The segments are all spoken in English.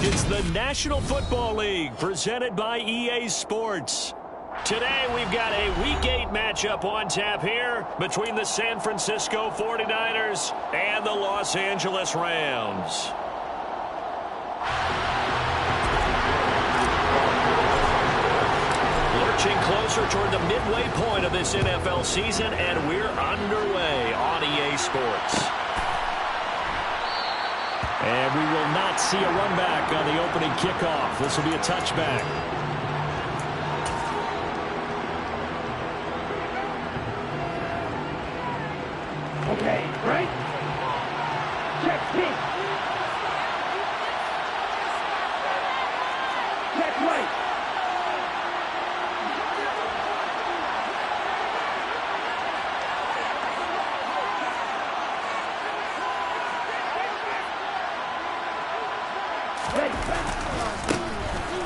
It's the National Football League presented by EA Sports. Today we've got a Week 8 matchup on tap here between the San Francisco 49ers and the Los Angeles Rams. Lurching closer toward the midway point of this NFL season, and we're underway on EA Sports. And we will not see a run back on the opening kickoff. This will be a touchback. Okay, right? Check deep. Check right.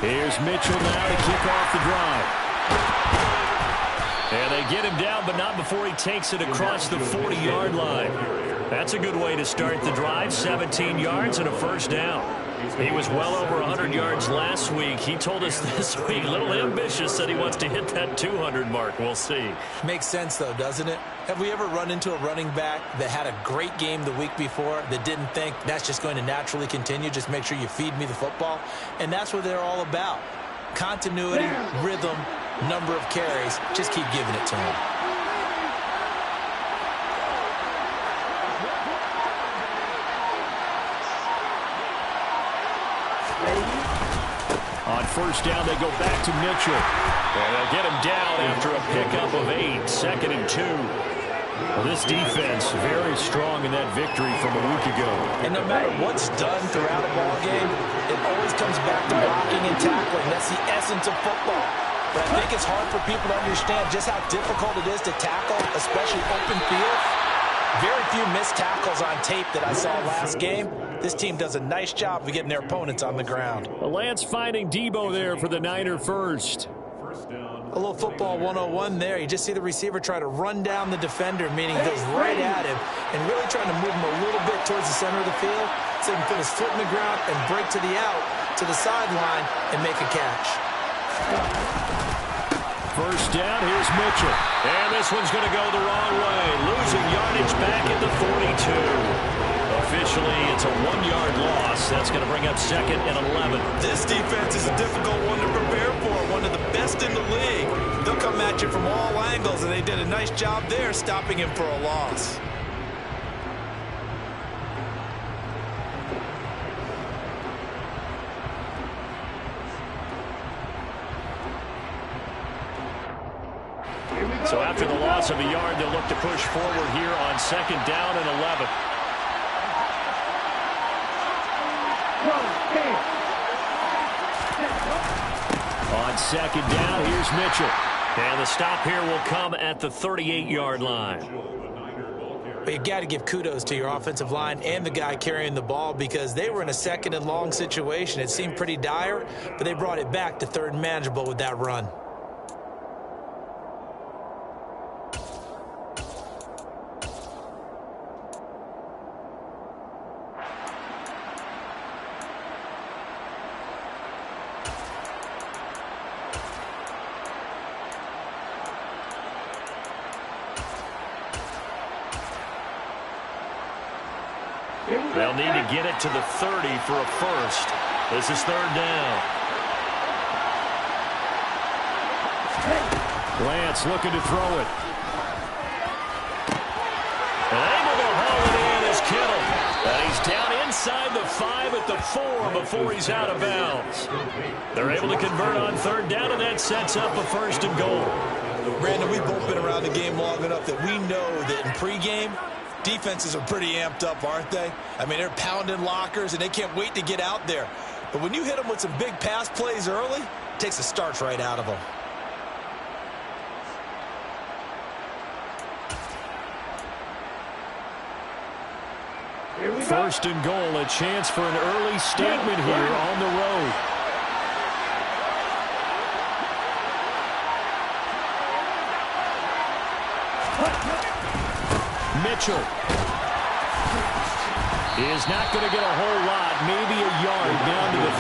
Here's Mitchell now to kick off the drive. And they get him down, but not before he takes it across the 40-yard line. That's a good way to start the drive, 17 yards and a first down. He was well over 100 yards last week. He told us this week, a little ambitious, that he wants to hit that 200 mark. We'll see. Makes sense, though, doesn't it? Have we ever run into a running back that had a great game the week before that didn't think that's just going to naturally continue? Just make sure you feed me the football. And that's what they're all about. Continuity, rhythm, number of carries. Just keep giving it to him. On first down, they go back to Mitchell. And they'll get him down after a pickup of 8, 2nd and 2. Well, this defense very strong in that victory from a week ago. And no matter what's done throughout a ball game, it always comes back to blocking and tackling. That's the essence of football. But I think it's hard for people to understand just how difficult it is to tackle, especially open field. Very few missed tackles on tape that I saw last game. This team does a nice job of getting their opponents on the ground. Lance finding Debo there for the Niner first. A little football 101 there. You just see the receiver try to run down the defender, meaning he goes right at him, and really trying to move him a little bit towards the center of the field so he can put his foot in the ground and break to the out, to the sideline, and make a catch. First down, here's Mitchell. And this one's going to go the wrong way. Losing yardage back at the 42. Officially, it's a 1-yard loss. That's going to bring up 2nd and 11. This defense is a difficult one to prepare for, one of the best in the league. They'll come at you from all angles, and they did a nice job there stopping him for a loss. So after the loss of a yard, they'll look to push forward here on 2nd down and 11. On 2nd down, here's Mitchell. And the stop here will come at the 38-yard line. But you got to give kudos to your offensive line and the guy carrying the ball because they were in a 2nd and long situation. It seemed pretty dire, but they brought it back to 3rd and manageable with that run. They'll need to get it to the 30 for a first. This is 3rd down. Lance looking to throw it. And able to haul it in is Kittle. And he's down inside the 5 at the 4 before he's out of bounds. They're able to convert on 3rd down, and that sets up a 1st and goal. Brandon, we've both been around the game long enough that we know that in pregame, defenses are pretty amped up, aren't they? I mean, they're pounding lockers, and they can't wait to get out there. But when you hit them with some big pass plays early, it takes the starch right out of them. First and goal, a chance for an early statement here on the road. Mitchell. is not going to get a whole lot, maybe a yard down to the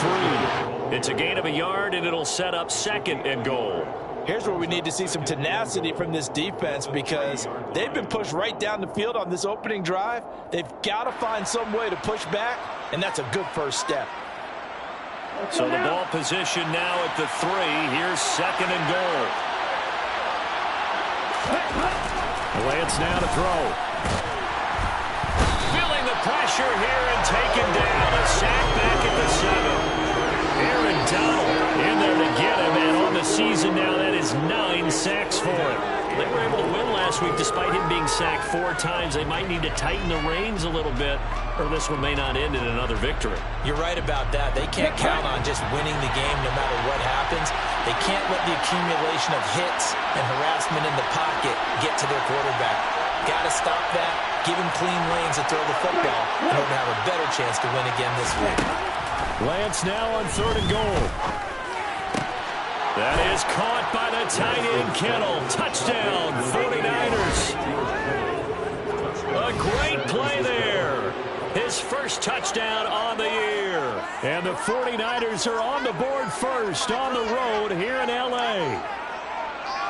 3. It's a gain of a yard, and it'll set up 2nd and goal. Here's where we need to see some tenacity from this defense because they've been pushed right down the field on this opening drive. They've got to find some way to push back, and that's a good first step. So the ball position now at the 3. Here's 2nd and goal. Lance now to throw. Feeling the pressure here and taken down. A sack back at the 7. Aaron Donald in there to get him, and on the season now, that is 9 sacks for him. They were able to win last week despite him being sacked 4 times. They might need to tighten the reins a little bit, or this one may not end in another victory. You're right about that. They can't count on just winning the game no matter what happens. They can't let the accumulation of hits and harassment in the pocket get to their quarterback. Got to stop that, give him clean lanes to throw the football in order to have a better chance to win again this week. Lance now on 3rd and goal. That is caught by the tight end, Kittle. Touchdown, 49ers. A great play there. His first touchdown on the year. And the 49ers are on the board first on the road here in L.A.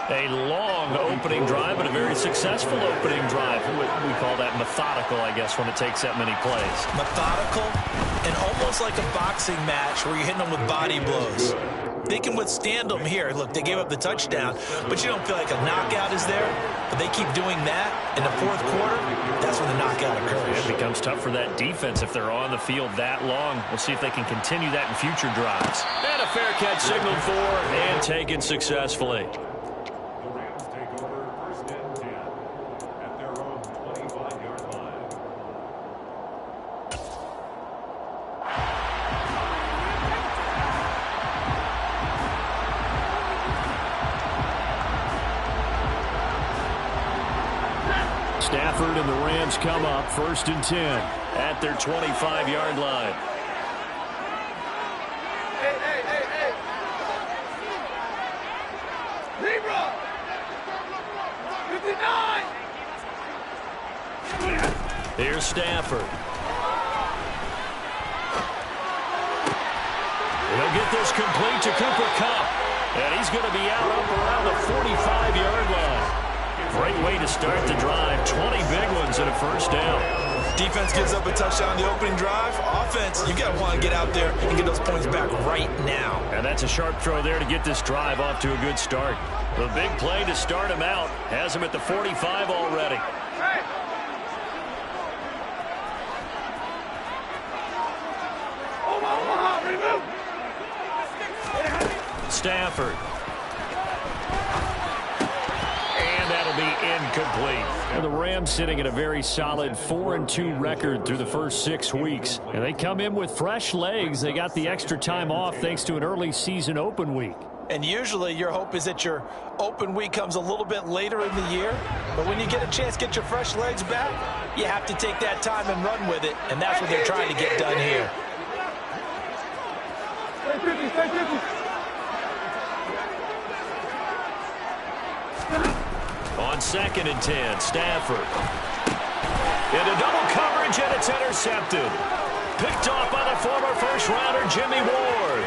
A long opening drive, but a very successful opening drive. We call that methodical, I guess, when it takes that many plays. Methodical and almost like a boxing match where you're hitting them with body blows. They can withstand them here. Look, they gave up the touchdown, but you don't feel like a knockout is there. But they keep doing that in the 4th quarter. That's when the knockout occurs. It becomes tough for that defense if they're on the field that long. We'll see if they can continue that in future drives. And a fair catch signaled for and taken successfully. Stafford and the Rams come up 1st and 10 at their 25-yard line. Zebra! 59! Here's Stafford. He'll get this complete to Cooper Kupp. And he's going to be out up around the 45-yard line. Great way to start the drive. 20 big ones and a first down. Defense gives up a touchdown on the opening drive. Offense, you got to want to get out there and get those points back right now. And that's a sharp throw there to get this drive off to a good start. The big play to start him out has him at the 45 already. Hey! Omaha, remove! Stafford. And that'll be incomplete. And the Rams sitting at a very solid 4-2 record through the first 6 weeks. And they come in with fresh legs. They got the extra time off thanks to an early season open week. And usually your hope is that your open week comes a little bit later in the year. But when you get a chance to get your fresh legs back, you have to take that time and run with it. And that's what they're trying to get done here. Stay 50. On 2nd and 10, Stafford. Into double coverage, and it's intercepted. Picked off by the former first-rounder Jimmy Ward.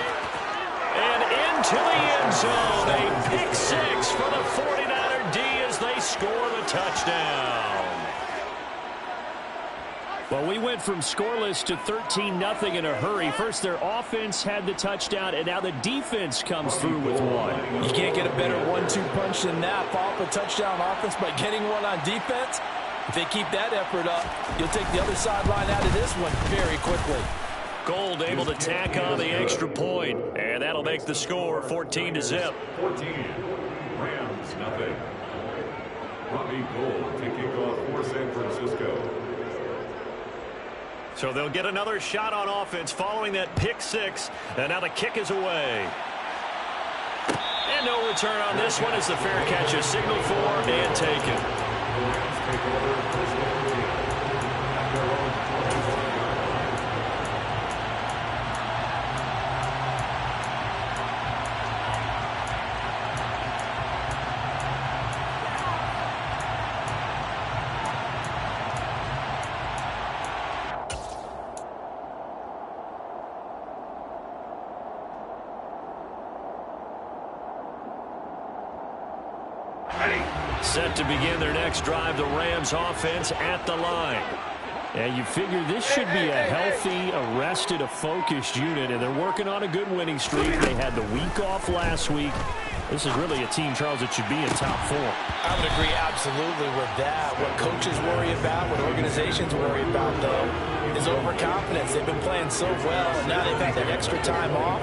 And into the end zone. A pick 6 for the 49er D as they score the touchdown. Well, we went from scoreless to 13-0 in a hurry. First, their offense had the touchdown, and now the defense comes through with one. You can't get a better 1-2 punch than that. Follow up a touchdown offense by getting one on defense. If they keep that effort up, you'll take the other sideline out of this one very quickly. Gold able to tack on the extra point, and that'll make the score 14-0. 14, Rams, nothing. Robbie Gould to kick off for San Francisco. So they'll get another shot on offense following that pick 6, and now the kick is away. And no return on this one as the fair catch is signaled for and taken. Set to begin their next drive, the Rams offense at the line. And you figure this should be a healthy, arrested, a focused unit, and they're working on a good winning streak. They had the week off last week. This is really a team, Charles, that should be in top form. I would agree absolutely with that. What coaches worry about, what organizations worry about, though, is overconfidence. They've been playing so well, and now they've had that extra time off.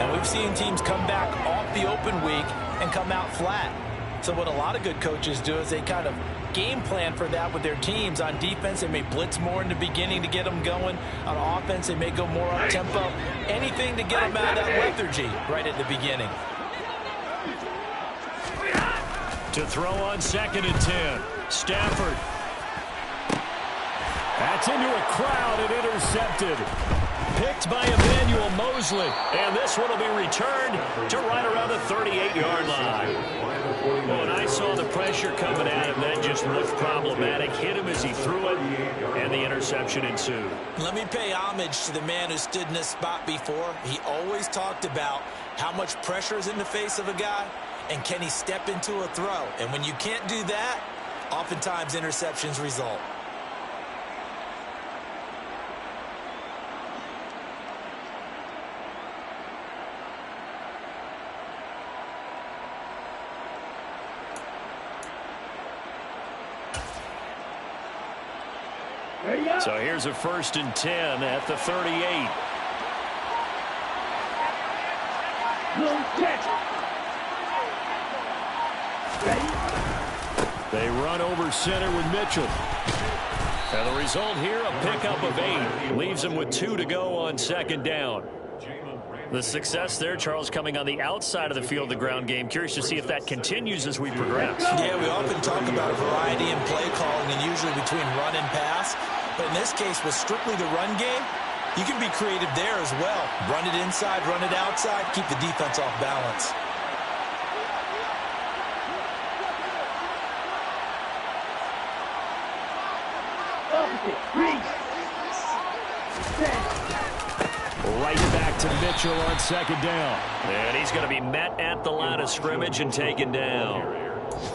And we've seen teams come back off the open week and come out flat. So what a lot of good coaches do is they kind of game plan for that with their teams. On defense, they may blitz more in the beginning to get them going. On offense, they may go more up-tempo. Anything to get them out of that lethargy right at the beginning. To throw on 2nd and 10. Stafford. That's into a crowd and intercepted. Picked by Emmanuel Mosley. And this one will be returned to right around the 38-yard line. When I saw the pressure coming at him, that just looked problematic. Hit him as he threw it, and the interception ensued. Let me pay homage to the man who stood in this spot before. He always talked about how much pressure is in the face of a guy, and can he step into a throw. And when you can't do that, oftentimes interceptions result. So here's a 1st and 10 at the 38. They run over center with Mitchell. And the result here, a pickup of 8. Leaves them with 2 to go on 2nd down. The success there, Charles, coming on the outside of the field, the ground game. Curious to see if that continues as we progress. Yeah, we often talk about a variety in play calling and usually between run and pass. But in this case, with strictly the run game, you can be creative there as well. Run it inside, run it outside, keep the defense off balance. Right back to Mitchell on 2nd down. And he's going to be met at the line of scrimmage and taken down.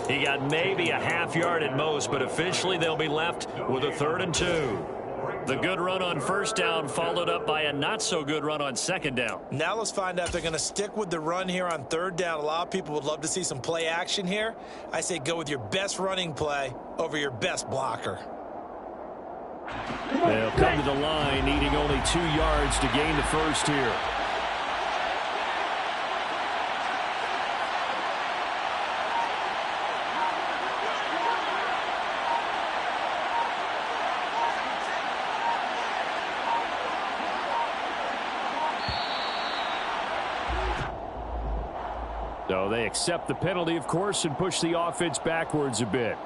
He got maybe a half yard at most, but officially they'll be left with a 3rd and 2. The good run on 1st down followed up by a not-so-good run on 2nd down. Now let's find out if they're going to stick with the run here on 3rd down. A lot of people would love to see some play action here. I say go with your best running play over your best blocker. They'll come to the line, needing only 2 yards to gain the 1st here. So they accept the penalty, of course, and push the offense backwards a bit.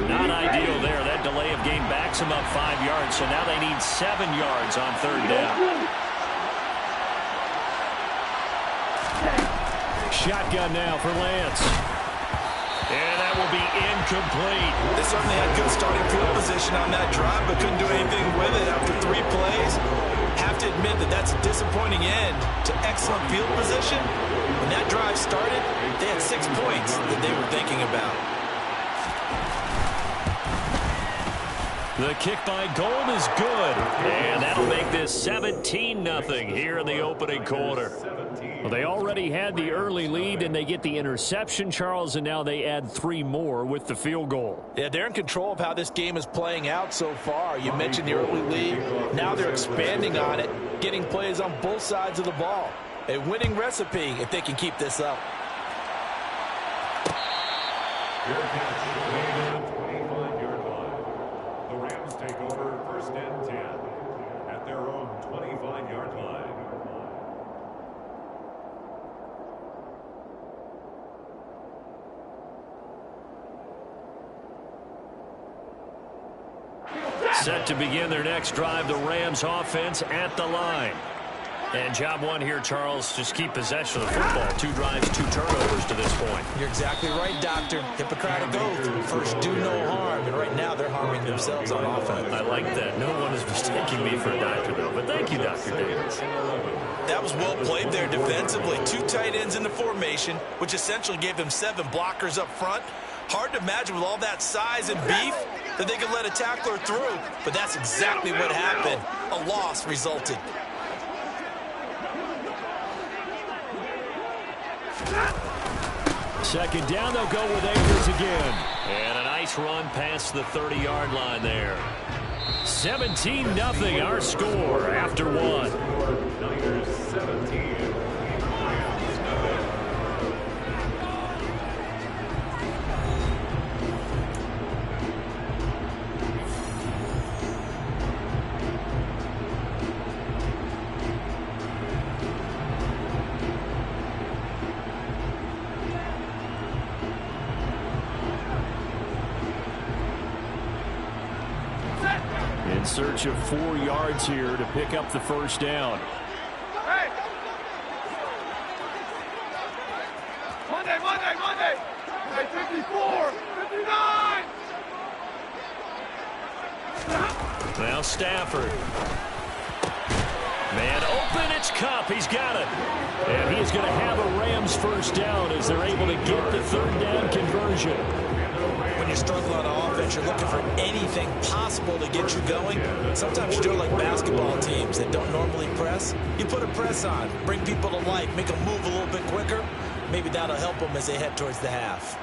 Not ideal there. That delay of game backs them up 5 yards, so now they need 7 yards on 3rd down. Shotgun now for Lance. And that will be incomplete. They certainly had good starting field position on that drive, but couldn't do anything with it after 3 plays. Have to admit that that's a disappointing end to excellent field position. When that drive started, they had 6 points that they were thinking about. The kick by Gold is good, and that'll make this 17-0 here in the opening quarter. Well, they already had the early lead, and they get the interception, Charles, and now they add 3 more with the field goal. Yeah, they're in control of how this game is playing out so far. You mentioned the early lead. Now they're expanding on it, getting plays on both sides of the ball. A winning recipe if they can keep this up. Take over 1st and 10 at their own 25-yard line. Set to begin their next drive, the Rams offense at the line. And job one here, Charles, just keep possession of the football. 2 drives, 2 turnovers to this point. point. You're exactly right, Doctor. Hippocratic oath. First, do no harm. And right now, they're harming themselves on offense. I like that. No one is mistaking me for a doctor, though. But thank you, Dr. Davis. That was well played there defensively. 2 tight ends in the formation, which essentially gave them 7 blockers up front. Hard to imagine with all that size and beef that they could let a tackler through. But that's exactly what happened. A loss resulted. Second down, they'll go with Akers again. And a nice run past the 30-yard line there. 17-0 our score after 1. Niners 17. In search of 4 yards here to pick up the first down. Hey! Monday! Hey, 54! 59! Now Stafford. Man open, it's Cup. He's got it. And he's going to have a Rams first down as they're able to get the 3rd down conversion. When you're struggling on offense, you're looking for anything possible to get you going. Sometimes you do it like basketball teams that don't normally press. You put a press on, bring people to life, make them move a little bit quicker. Maybe that'll help them as they head towards the half.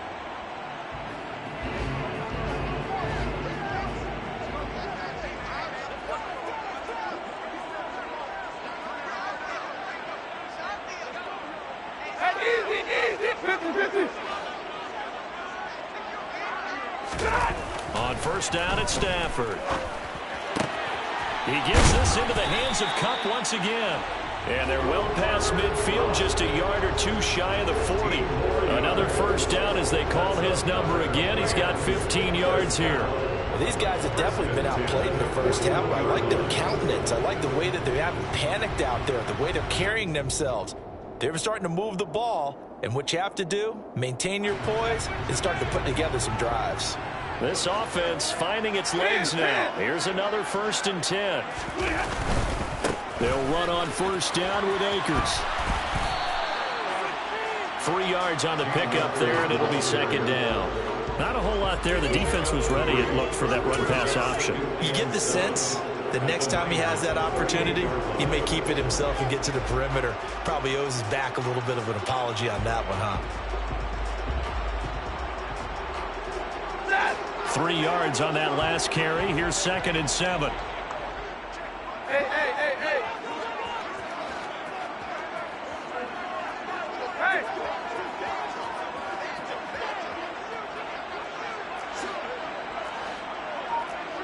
Easy! 50! On first down at Stafford. He gets this into the hands of Cup once again. And they're well past midfield, just a yard or 2 shy of the 40. Another first down as they call his number again. He's got 15 yards here. Well, these guys have definitely been outplayed in the first half. I like their countenance. I like the way that they haven't panicked out there, the way they're carrying themselves. They're starting to move the ball. And what you have to do, maintain your poise and start to put together some drives. This offense finding its legs now. Here's another 1st and 10. They'll run on first down with Akers. 3 yards on the pickup there, and it'll be 2nd down. Not a whole lot there. The defense was ready, it looked, for that run-pass option. You get the sense that next time he has that opportunity, he may keep it himself and get to the perimeter. Probably owes his back a little bit of an apology on that one, huh? 3 yards on that last carry. Here's 2nd and 7. Hey!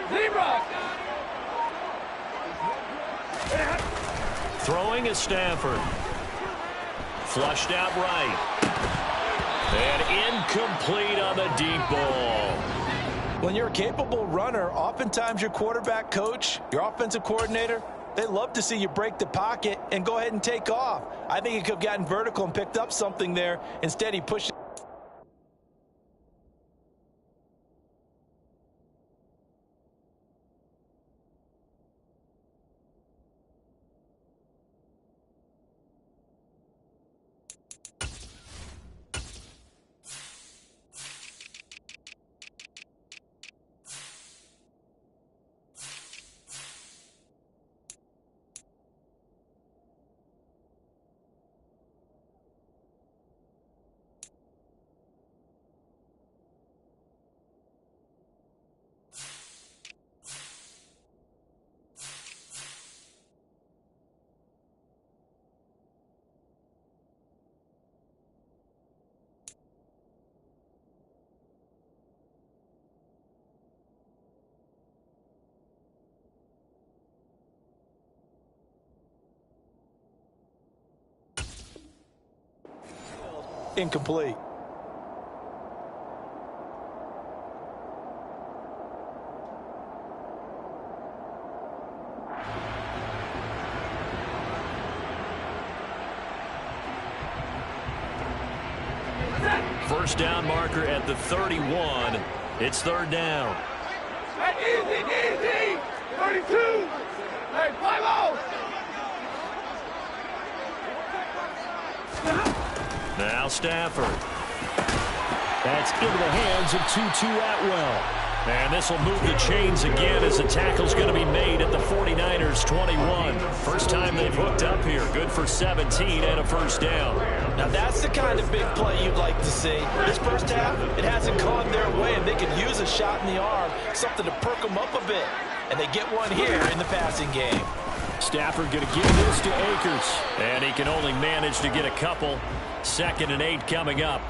Zebra! Throwing is Stafford. Flushed out right. And incomplete on the deep ball. When you're a capable runner, oftentimes your quarterback coach, your offensive coordinator, they love to see you break the pocket and go ahead and take off. I think he could have gotten vertical and picked up something there. Instead, he pushed it. Incomplete. First down marker at the 31. It's third down. Hey, easy. 32. Hey, 5-0. Now Stafford. That's into the hands of Tutu Atwell. And this will move the chains again as the tackle's going to be made at the 49ers 21. First time they've hooked up here. Good for 17 and a first down. Now that's the kind of big play you'd like to see. This first half, it hasn't gone their way, and they could use a shot in the arm, something to perk them up a bit. And they get one here in the passing game. Stafford going to give this to Akers. And he can only manage to get a couple. 2nd and 8 coming up.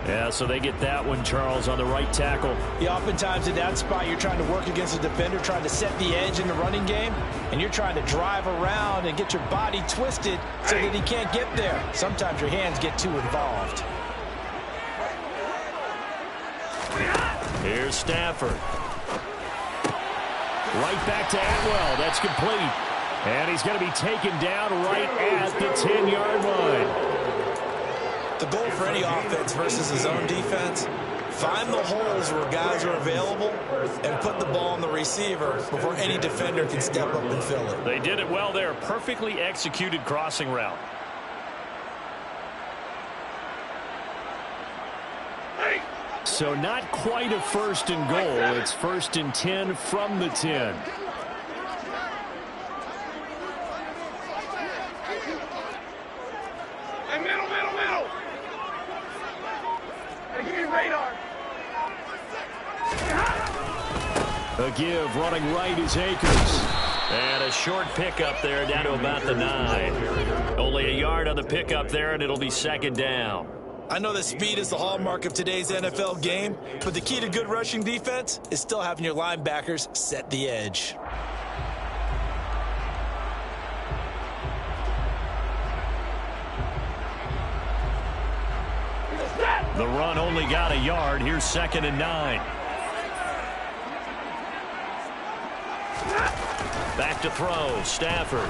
Yeah, so they get that one, Charles, on the right tackle. Yeah, oftentimes in that spot, you're trying to work against a defender, trying to set the edge in the running game, and you're trying to drive around and get your body twisted so that he can't get there. Sometimes your hands get too involved. Here's Stafford. Right back to Atwell. That's complete. And he's going to be taken down right at the 10-yard line. The goal for any offense versus his own defense, find the holes where guys are available and put the ball on the receiver before any defender can step up and fill it. They did it well there. Perfectly executed crossing route. So not quite a 1st and goal. It's 1st and 10 from the 10. Hey, middle. Hey, give me radar. A give running right is Akers. And a short pickup there down to about the 9. Only a yard on the pickup there, and it'll be 2nd down. I know that speed is the hallmark of today's NFL game, but the key to good rushing defense is still having your linebackers set the edge. The run only got a yard. Here's 2nd and 9. Back to throw. Stafford.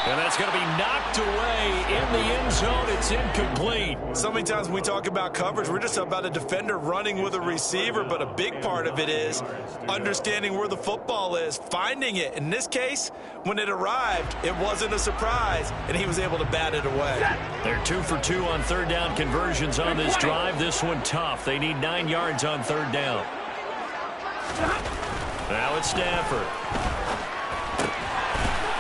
And that's going to be knocked away in the end zone. It's incomplete. So many times when we talk about coverage, we're just about a defender running with a receiver, but a big part of it is understanding where the football is, finding it. In this case, when it arrived, it wasn't a surprise, and he was able to bat it away. They're 2 for 2 on 3rd down conversions on this drive. This one tough. They need 9 yards on 3rd down. Now it's Stafford.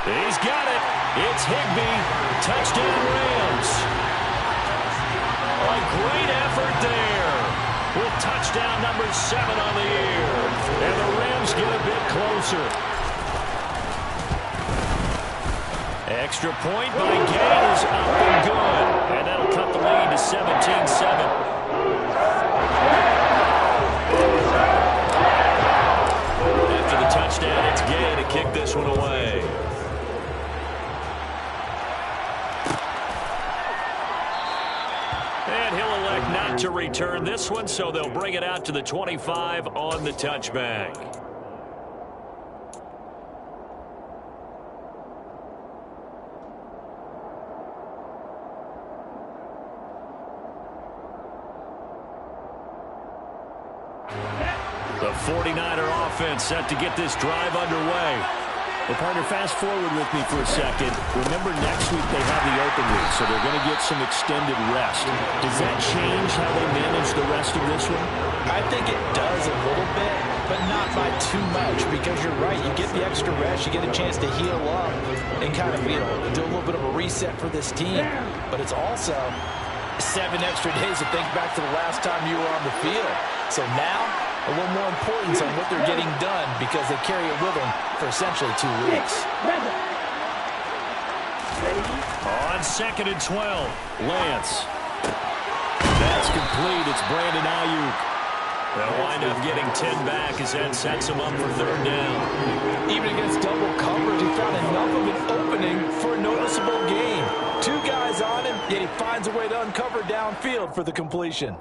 He's got it. It's Higbee. Touchdown Rams. A great effort there with touchdown number 7 on the year. And the Rams get a bit closer. Extra point by Gay is up and good. And that'll cut the lead to 17-7. After the touchdown, it's Gay to kick this one away. And he'll elect not to return this one, so they'll bring it out to the 25 on the touchback. The 49er offense set to get this drive underway. Well, partner, fast forward with me for a second. Remember, next week they have the open week, so they're going to get some extended rest. Does that change how they manage the rest of this one? I think it does a little bit, but not by too much, because you're right. You get the extra rest. You get a chance to heal up and kind of, do a little bit of a reset for this team. But it's also 7 extra days to think back to the last time you were on the field. So now, a little more importance on what they're getting done because they carry it with them for essentially 2 weeks. On 2nd and 12, Lance. That's complete. It's Brandon Ayuk. They'll wind up getting 10 back as that sets him up for 3rd down. Even against double coverage, he found enough of an opening for a noticeable gain. 2 guys on him, yet he finds a way to uncover downfield for the completion.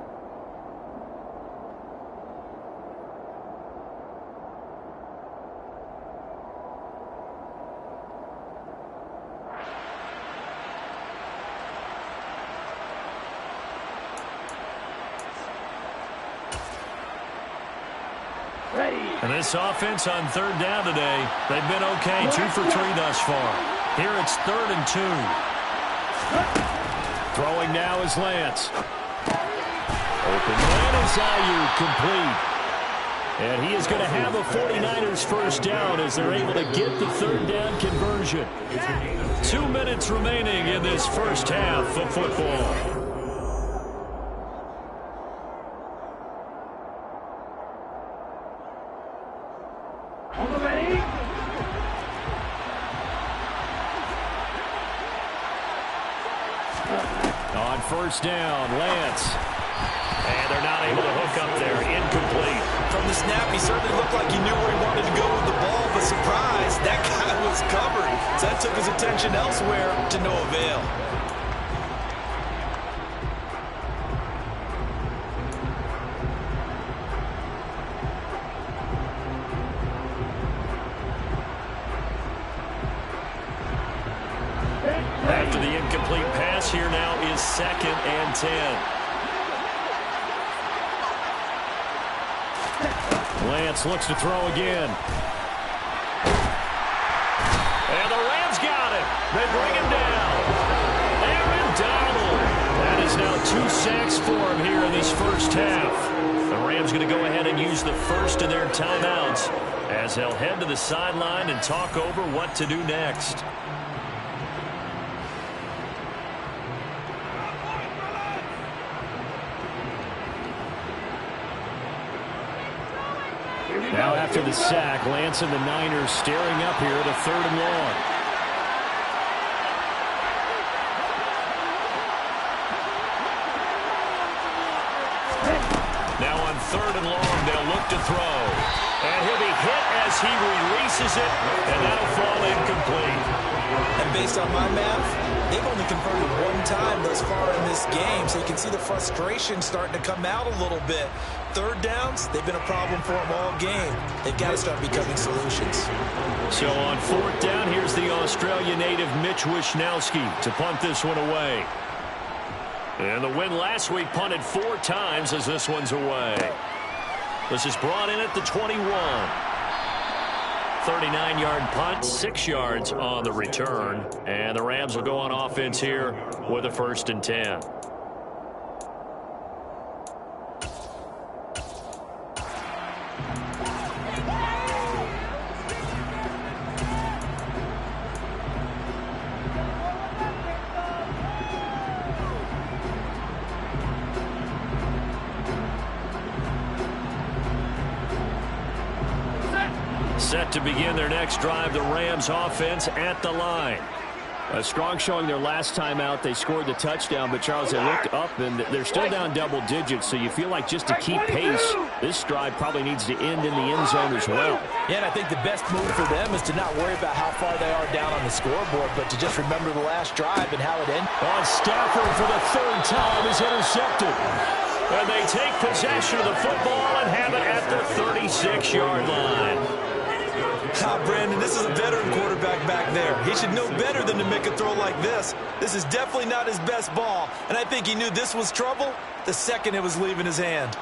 And this offense on third down today, they've been okay. 2 for 3 thus far. Here it's 3rd and 2. Throwing now is Lance. Open man is Ayuk, complete. And he is going to have a 49ers first down as they're able to get the 3rd down conversion. 2 minutes remaining in this first half of football. On first down, Lance. And they're not able to hook up there. Incomplete. From the snap, he certainly looked like he knew where he wanted to go with the ball, but surprise, that guy was covered. So that took his attention elsewhere to no avail. After the incomplete pass, here now is 2nd and 10. Lance looks to throw again. And the Rams got it. They bring him down. Aaron Donald. That is now 2 sacks for him here in this first half. The Rams going to go ahead and use the first of their timeouts as they'll head to the sideline and talk over what to do next. Now after the sack, Lance and the Niners staring up here at a 3rd and long. Now on 3rd and long, they'll look to throw. And he'll be hit as he releases it, and that'll fall incomplete. And based on my math, they've only converted 1 time thus far in this game, so you can see the frustration starting to come out a little bit. 3rd downs, they've been a problem for them all game. They've got to start becoming solutions. So on 4th down, here's the Australia native Mitch Wishnowsky to punt this one away. And the win last week punted 4 times as this one's away. This is brought in at the 21. 39-yard punt, 6 yards on the return. And the Rams will go on offense here with a 1st and 10. Set to begin their next drive, the Rams offense at the line. A strong showing their last time out. They scored the touchdown, but Charles, they looked up and they're still down double digits, so you feel like just to keep pace, this drive probably needs to end in the end zone as well. Yeah, and I think the best move for them is to not worry about how far they are down on the scoreboard, but to just remember the last drive and how it ended. On Stafford for the 3rd time is intercepted. And they take possession of the football and have it at the 36-yard line. Brandon, this is a veteran quarterback back there. He should know better than to make a throw like this. This is definitely not his best ball, and I think he knew this was trouble the second it was leaving his hand.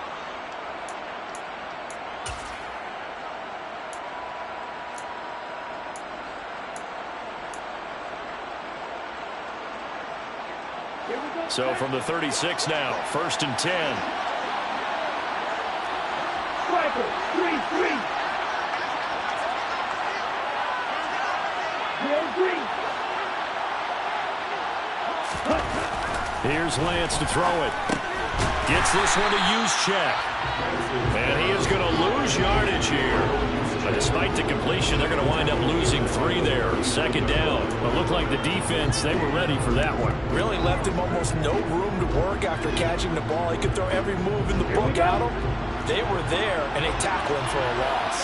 So from the 36 now, 1st and 10. Striker, 3-3. Here's Lance to throw it. Gets this one to Juszczyk. And he is going to lose yardage here. But despite the completion, they're going to wind up losing 3 there. 2nd down. But looked like the defense, they were ready for that one. Really left him almost no room to work after catching the ball. He could throw every move in the book at him. They were there, and they tackled him for a loss.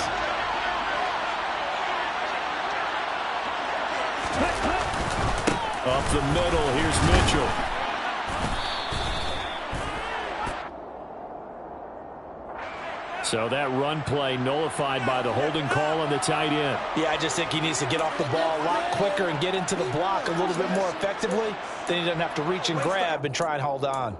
Up the middle, here's Mitchell. So that run play nullified by the holding call on the tight end. Yeah, I just think he needs to get off the ball a lot quicker and get into the block a little bit more effectively. Then he doesn't have to reach and grab and try and hold on.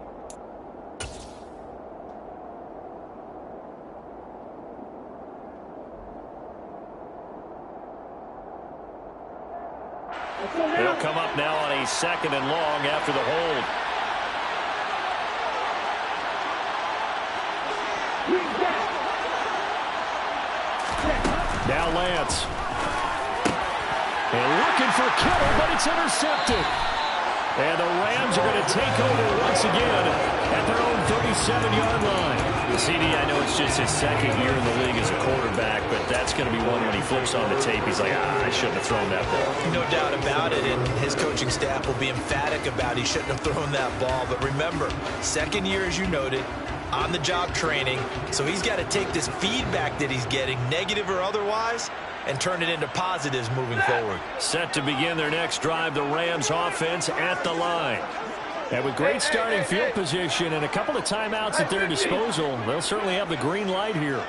come up now on a 2nd and long after the hold. Now Lance. And looking for Kittle, but it's intercepted. And the Rams are going to take over once again at their own 37-yard line. CD, I know it's just his 2nd year in the league as a quarterback, but that's going to be one when he flips on the tape. He's like, I shouldn't have thrown that ball. No doubt about it, and his coaching staff will be emphatic about he shouldn't have thrown that ball. But remember, 2nd year, as you noted, on-the-job training, so he's got to take this feedback that he's getting, negative or otherwise, and turn it into positives moving forward. Set to begin their next drive, the Rams offense at the line. And with great starting field position and a couple of timeouts at their disposal, they'll certainly have the green light here.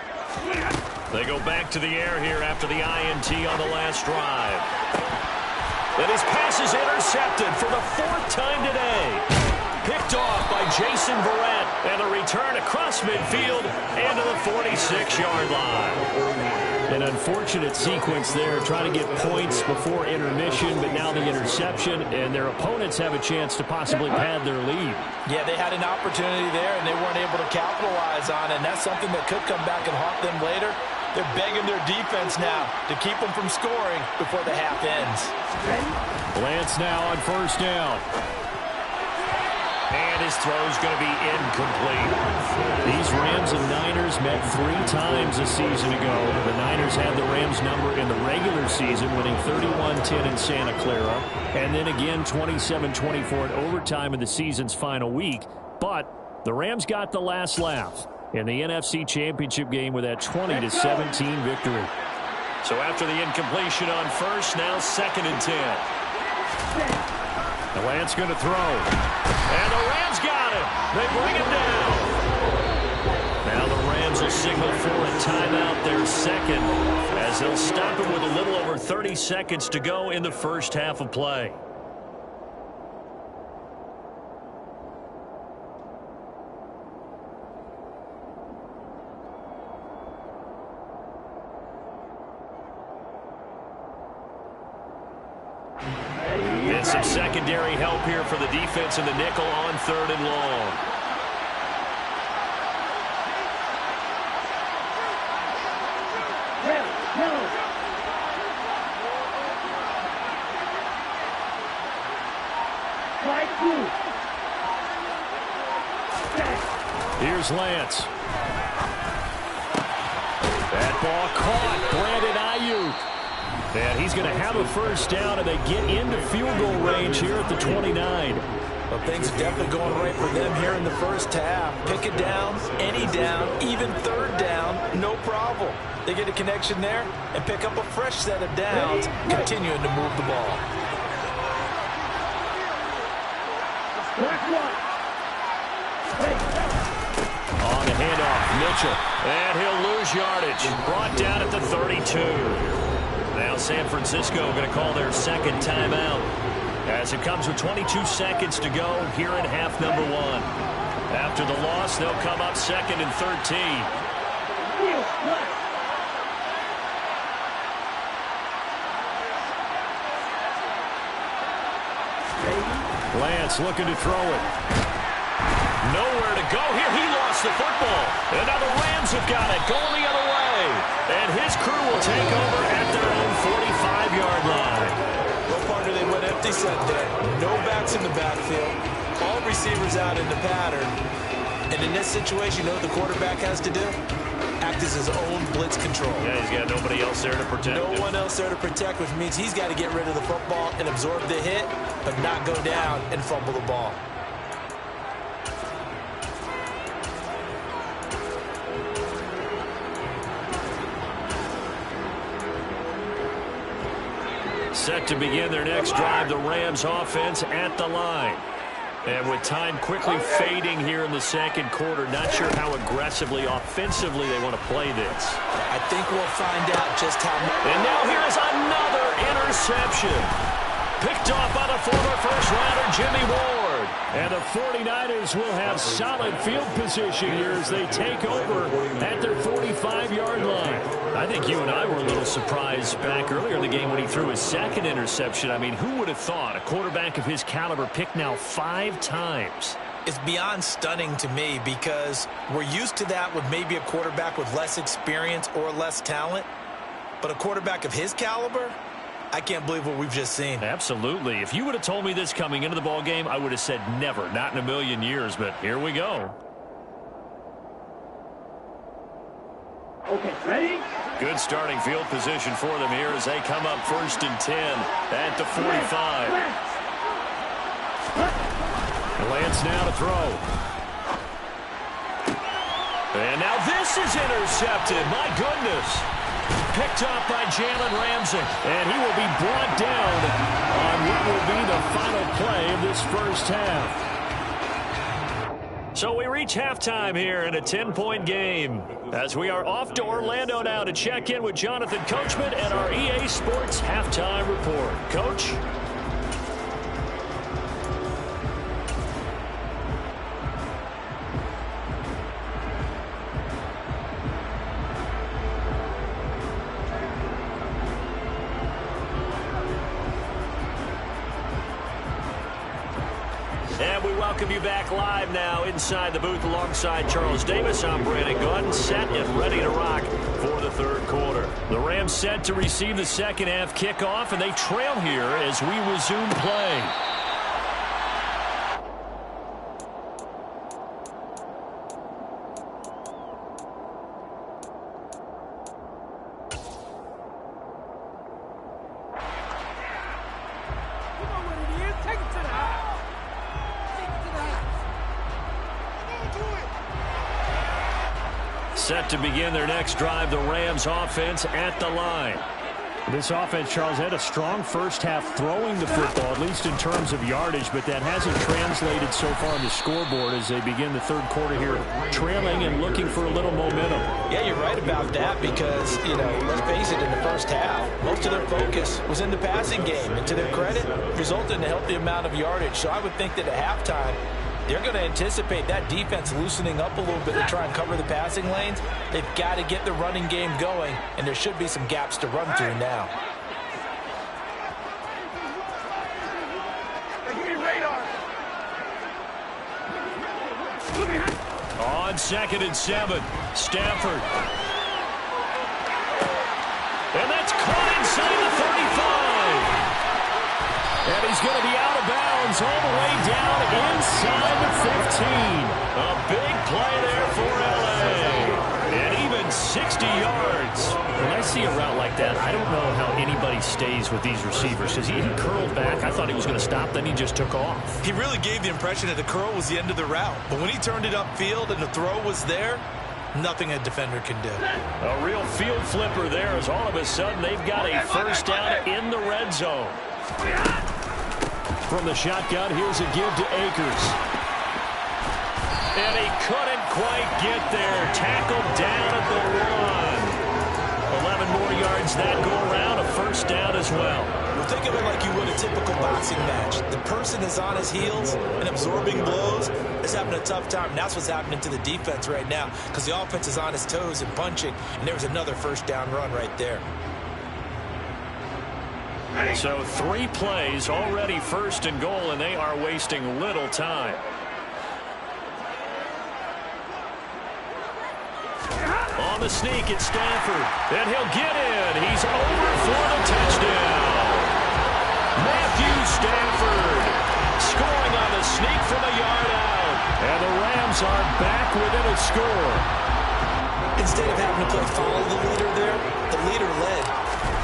They go back to the air here after the INT on the last drive. And his pass is intercepted for the 4th time today. Picked off by Jason Verrett, and a return across midfield into the 46-yard line. An unfortunate sequence there, trying to get points before intermission, but now the interception, and their opponents have a chance to possibly pad their lead. Yeah, they had an opportunity there, and they weren't able to capitalize on it, and that's something that could come back and haunt them later. They're begging their defense now to keep them from scoring before the half ends. Lance now on 1st down. And his throw's going to be incomplete. These Rams and Niners met 3 times a season ago. The Niners had the Rams number in the regular season, winning 31-10 in Santa Clara. And then again 27-24 in overtime in the season's final week. But the Rams got the last laugh in the NFC Championship game with that 20-17 victory. So after the incompletion on 1st, now 2nd and 10. The Lance going to throw. And the Rams got it. They bring it down. Now the Rams will signal for a timeout, their 2nd, as they'll stop it with a little over 30 seconds to go in the first half of play. Some secondary help here for the defense in the nickel on 3rd and long. Here's Lance. That ball caught. Brandon Ayuk. And he's going to have a 1st down, and they get into field goal range here at the 29. Well, things are definitely going right for them here in the first half. Pick it down, any down, even 3rd down, no problem. They get a connection there and pick up a fresh set of downs, continuing to move the ball. On the handoff, Mitchell. And he'll lose yardage. Brought down at the 32. Now San Francisco going to call their 2nd timeout as it comes with 22 seconds to go here in half number 1. After the loss, they'll come up 2nd and 13. Lance looking to throw it. Nowhere to go here. He lost the football. And now the Rams have got it going the other way. And his crew will take over at their own 45-yard line. Well, partner, they went empty set there. No backs in the backfield. All receivers out in the pattern. And in this situation, you know what the quarterback has to do? Act as his own blitz control. Yeah, he's got nobody else there to protect him. No one else there to protect, which means he's got to get rid of the football and absorb the hit, but not go down and fumble the ball. Set to begin their next drive, the Rams offense at the line. And with time quickly fading here in the 2nd quarter, not sure how aggressively, offensively they want to play this. I think we'll find out just how much. And now here's another interception. Picked off by the former first-rounder Jimmy Ward. And the 49ers will have solid field position here as they take over at their 45-yard line. I think you and I were a little surprised back earlier in the game when he threw his second interception. I mean, who would have thought a quarterback of his caliber picked now 5 times? It's beyond stunning to me because we're used to that with maybe a quarterback with less experience or less talent. But a quarterback of his caliber, I can't believe what we've just seen. Absolutely. If you would have told me this coming into the ball game, I would have said never, not in a million years. But here we go. Okay, ready? Good starting field position for them here as they come up 1st and 10 at the 45. Lance now to throw. And now this is intercepted. My goodness. Picked up by Jalen Ramsey. And he will be brought down on what will be the final play of this first half. So we reach halftime here in a 10-point game as we are off to Orlando now to check in with Jonathan Coachman and our EA Sports Halftime Report. Coach? And we welcome you back live now inside the booth alongside Charles Davis. I'm Brandon Gunn, set and ready to rock for the third quarter. The Rams set to receive the second half kickoff, and they trail here as we resume play. Set to begin their next drive, the Rams offense at the line. This offense, Charles, had a strong first half throwing the football, at least in terms of yardage, but that hasn't translated so far on the scoreboard as they begin the third quarter here, trailing and looking for a little momentum. Yeah, you're right about that because, let's face it, in the first half, most of their focus was in the passing game. And to their credit, resulted in a healthy amount of yardage. So I would think that at halftime, they're going to anticipate that defense loosening up a little bit to try and cover the passing lanes. They've got to get the running game going, and there should be some gaps to run through now. On 2nd and 7, Stafford. And that's caught inside the 35. And he's going to be out of bounds all the way down inside the 15. A big play there for L.A. And even 60 yards. When I see a route like that, I don't know how anybody stays with these receivers because he curled back. I thought he was going to stop, then he just took off. He really gave the impression that the curl was the end of the route. But when he turned it upfield and the throw was there, nothing a defender can do. A real field flipper there as all of a sudden they've got a first down in the red zone. From the shotgun, here's a give to Akers. And he couldn't quite get there. Tackled down at the 1. 11 more yards that go around. A first down as well. Well, think of it like you would a typical boxing match. The person is on his heels and absorbing blows is having a tough time. And that's what's happening to the defense right now because the offense is on his toes and punching. And there was another first down run right there. So 3 plays already 1st and goal, and they are wasting little time. On the sneak, it's Stafford. And he'll get in. He's over for the touchdown. Matthew Stafford scoring on the sneak from a yard out. And the Rams are back within a score. Instead of having to play follow the leader there, the leader led.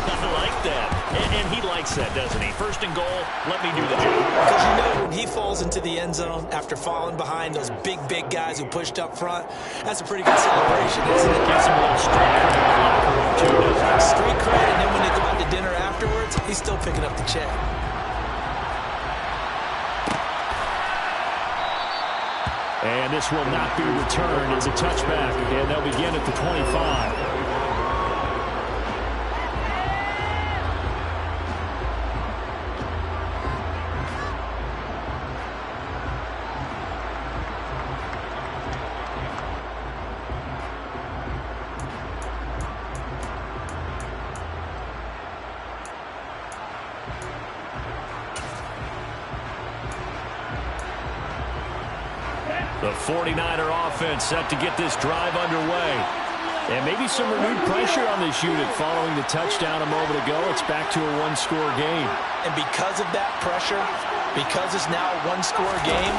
I like that. And he likes that, doesn't he? 1st and goal, let me do the job. Because when he falls into the end zone after falling behind those big guys who pushed up front, that's a pretty good celebration, isn't it? Gives him a little street cred in the locker room, too, doesn't it? Street cred, and then when they go out to dinner afterwards, he's still picking up the check. And this will not be returned. It's a touchback, and they'll begin at the 25. The 49er offense set to get this drive underway. And maybe some renewed pressure on this unit following the touchdown a moment ago. It's back to a one-score game. And because of that pressure, because it's now a one-score game,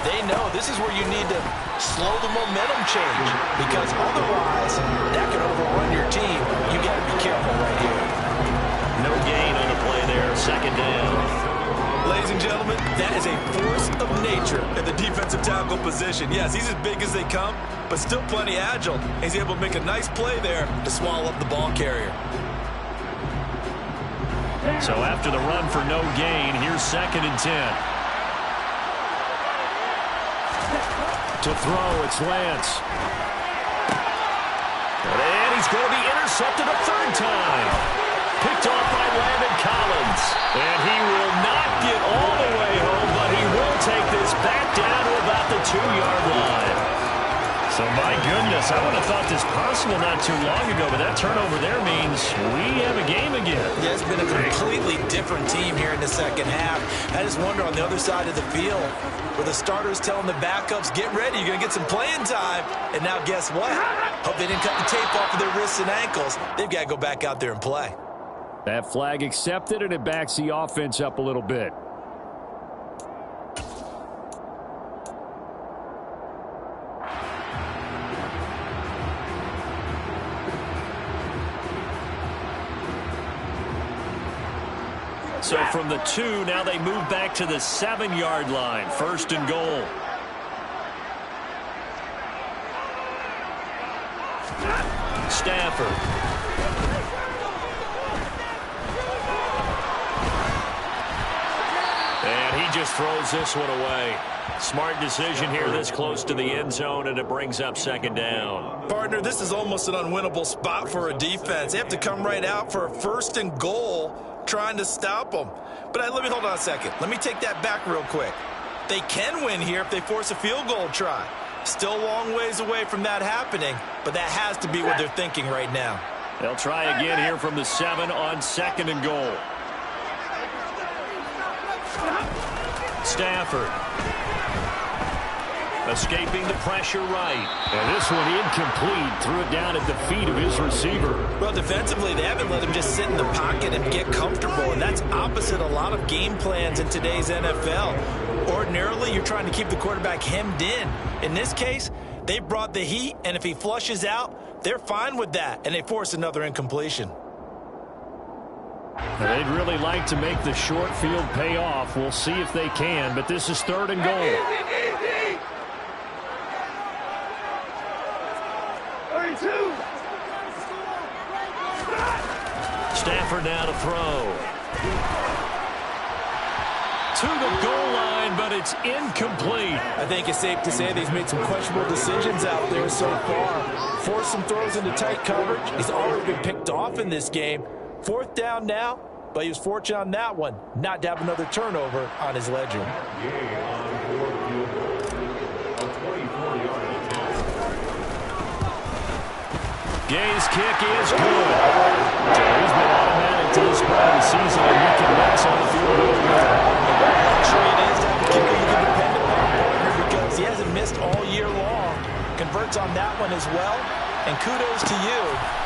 they know this is where you need to slow the momentum change. Because otherwise, that could overrun your team. You got to be careful right here. No gain on the play there. Second down. Ladies and gentlemen, that is a force of nature in the defensive tackle position. Yes, he's as big as they come, but still plenty agile. He's able to make a nice play there to swallow up the ball carrier. So after the run for no gain, here's 2nd and 10. To throw, it's Lance. And he's going to be intercepted a 3rd time. Picked off by Landon Collins. And he will not get all the way home, but he will take this back down to about the 2-yard line. So, my goodness, I would have thought this possible not too long ago, but that turnover there means we have a game again. Yeah, it's been a completely different team here in the second half. I just wonder on the other side of the field, where the starters telling the backups, get ready, you're going to get some playing time. And now guess what? Hope they didn't cut the tape off of their wrists and ankles. They've got to go back out there and play. That flag accepted, and it backs the offense up a little bit. So from the 2, now they move back to the 7-yard line. 1st and goal. Stafford. And he just throws this one away. Smart decision here this close to the end zone, and it brings up 2nd down. Partner, this is almost an unwinnable spot for a defense. They have to come right out for a 1st and goal trying to stop them. But let me hold on a second. Let me take that back real quick. They can win here if they force a field goal try. Still a long ways away from that happening, but that has to be what they're thinking right now. They'll try again here from the 7 on 2nd and goal. Stafford. Escaping the pressure right. And this one incomplete. Threw it down at the feet of his receiver. Well, defensively, they haven't let him just sit in the pocket and get comfortable, and that's opposite a lot of game plans in today's NFL. Ordinarily, you're trying to keep the quarterback hemmed in. In this case, they brought the heat, and if he flushes out, they're fine with that, and they force another incompletion. They'd really like to make the short field pay off. We'll see if they can, but this is 3rd and goal. Stafford now to throw. To the goal line, but it's incomplete. I think it's safe to say they've made some questionable decisions out there so far. Forced some throws into tight coverage. He's already been picked off in this game. 4th down now, but he was fortunate on that one not to have another turnover on his ledger. Gay's kick is good. So he's been automatic to this part of the season, and he can bounce on the field goal. Actually, it is that kicker you can depend upon, partner, because he hasn't missed all year long. Converts on that one as well, and kudos to you.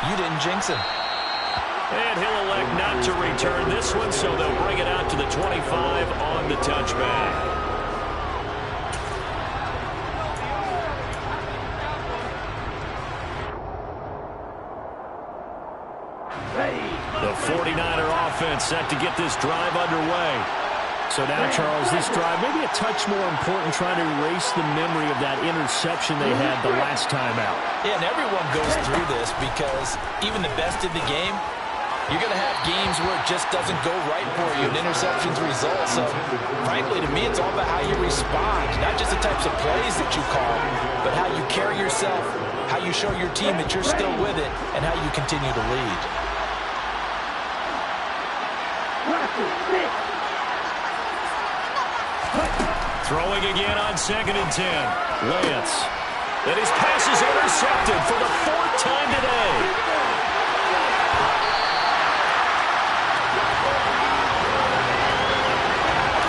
You didn't jinx him. And he'll elect not to return this one, so they'll bring it out to the 25 on the touchback. The 49er offense set to get this drive underway. So now, Charles, this drive maybe a touch more important, trying to erase the memory of that interception they had the last time out. Yeah, and everyone goes through this because even the best in the game, you're going to have games where it just doesn't go right for you and interceptions result. So, frankly, to me, it's all about how you respond, not just the types of plays that you call, but how you carry yourself, how you show your team that you're still with it, and how you continue to lead. Throwing again on 2nd and 10. Lance. And his pass is intercepted for the 4th time today.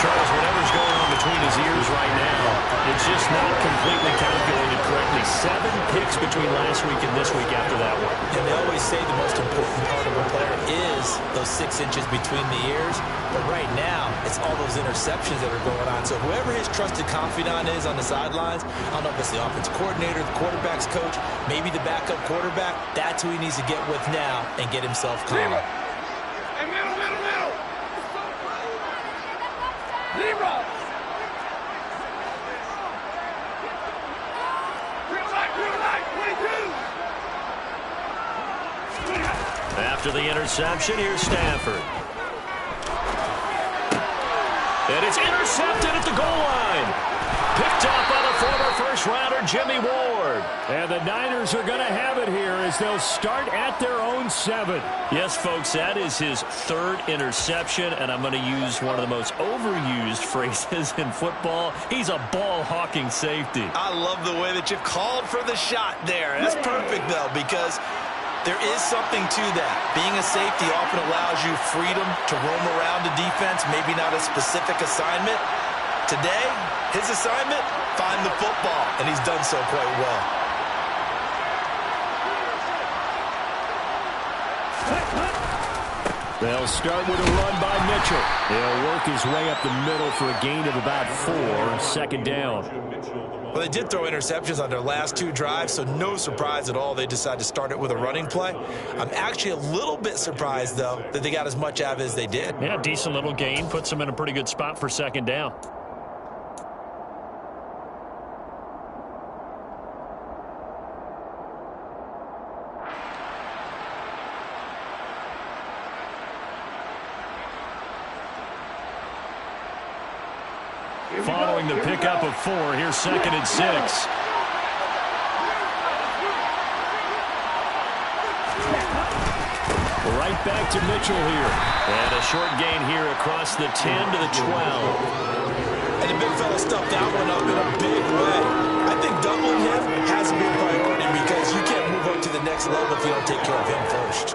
Charles, whatever's going on between his ears right now, It's just not completely calculated correctly. 7 picks between last week and this week after that one. And they always say the most important part of a player is those 6 inches between the ears. But right now, it's all those interceptions that are going on. So whoever his trusted confidant is on the sidelines, I don't know if it's the offensive coordinator, the quarterback's coach, maybe the backup quarterback, that's who he needs to get with now and get himself calm. Hey, middle. Zero. Green light, 22. After the interception, here's Stafford. And it's intercepted at the goal line. Picked up by the former first-rounder, Jimmy Ward. And the Niners are going to have it here as they'll start at their own 7. Yes, folks, that is his 3rd interception, and I'm going to use one of the most overused phrases in football. He's a ball-hawking safety. I love the way that you called for the shot there. That's perfect, though, because there is something to that. Being a safety often allows you freedom to roam around the defense, maybe not a specific assignment. Today, his assignment, find the football, and he's done so quite well. They'll start with a run by Mitchell. He'll work his way up the middle for a gain of about 4, 2nd down. Well, they did throw interceptions on their last 2 drives, so no surprise at all they decided to start it with a running play. I'm actually a little bit surprised, though, that they got as much out of it as they did. Yeah, decent little gain. Puts them in a pretty good spot for 2nd down. Following the pickup of 4, here's 2nd and 6. Right back to Mitchell here. And a short gain here across the 10 to the 12. And the big fella stuffed that one up in a big way. I think doubling him has to be a priority because you can't move up to the next level if you don't take care of him first.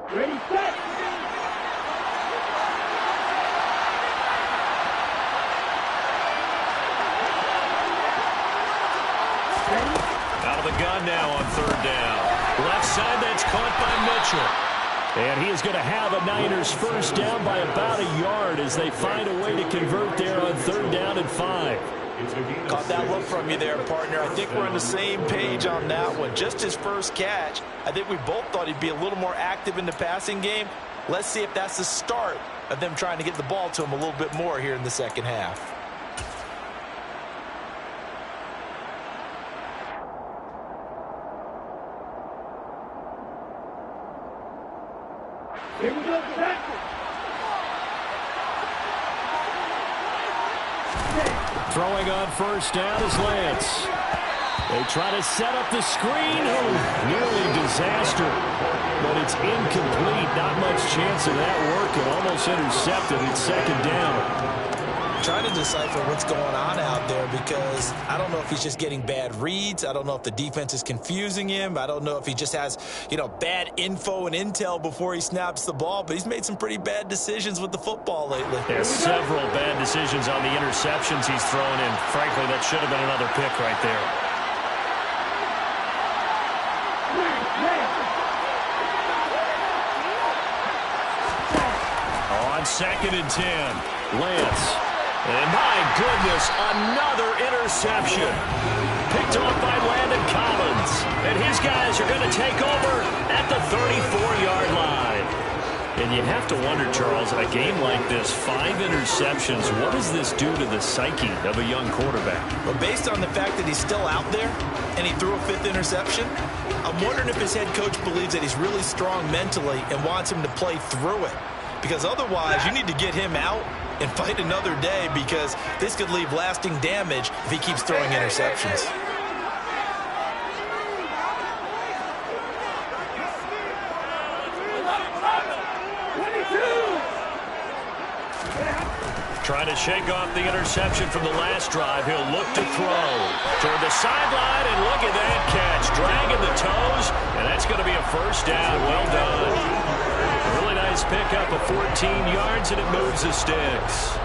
Ready, set. Out of the gun now on 3rd down. Left side, that's caught by Mitchell. And he is going to have a Niners first down by about a yard as they find a way to convert there on 3rd down and 5. Caught that look from you there, partner. I think we're on the same page on that one. Just his first catch. I think we both thought he'd be a little more active in the passing game. Let's see if that's the start of them trying to get the ball to him a little bit more here in the 2nd half. Here we go, tackle. Throwing on 1st down is Lance. They try to set up the screen. Oh, nearly disaster. But it's incomplete. Not much chance of that working. Almost intercepted. It's 2nd down. Trying to decipher what's going on out there because I don't know if he's just getting bad reads. I don't know if the defense is confusing him. I don't know if he just has, bad info and intel before he snaps the ball. But he's made some pretty bad decisions with the football lately. There's several bad decisions on the interceptions he's thrown in. Frankly, that should have been another pick right there. On 2nd and 10, Lance. And my goodness, another interception. Picked off by Landon Collins. And his guys are going to take over at the 34-yard line. And you have to wonder, Charles, a game like this, 5 interceptions, what does this do to the psyche of a young quarterback? But based on the fact that he's still out there and he threw a 5th interception, I'm wondering if his head coach believes that he's really strong mentally and wants him to play through it. Because otherwise, you need to get him out and fight another day because this could leave lasting damage if he keeps throwing interceptions. Trying to shake off the interception from the last drive. He'll look to throw toward the sideline, and look at that catch. Dragging the toes, and that's going to be a first down. Well done. Really nice this pickup of 14 yards, and it moves the sticks.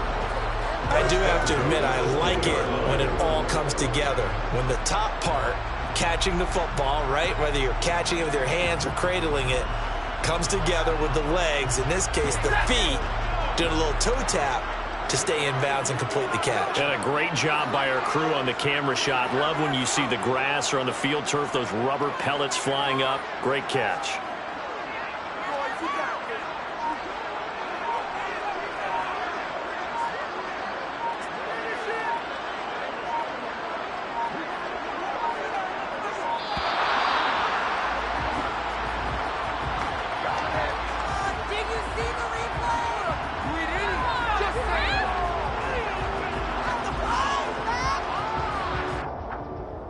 I do have to admit, I like it when it all comes together. When the top part, catching the football, right, whether you're catching it with your hands or cradling it, comes together with the legs, in this case the feet, doing a little toe tap to stay in bounds and complete the catch. And a great job by our crew on the camera shot. Love when you see the grass or on the field turf, those rubber pellets flying up. Great catch.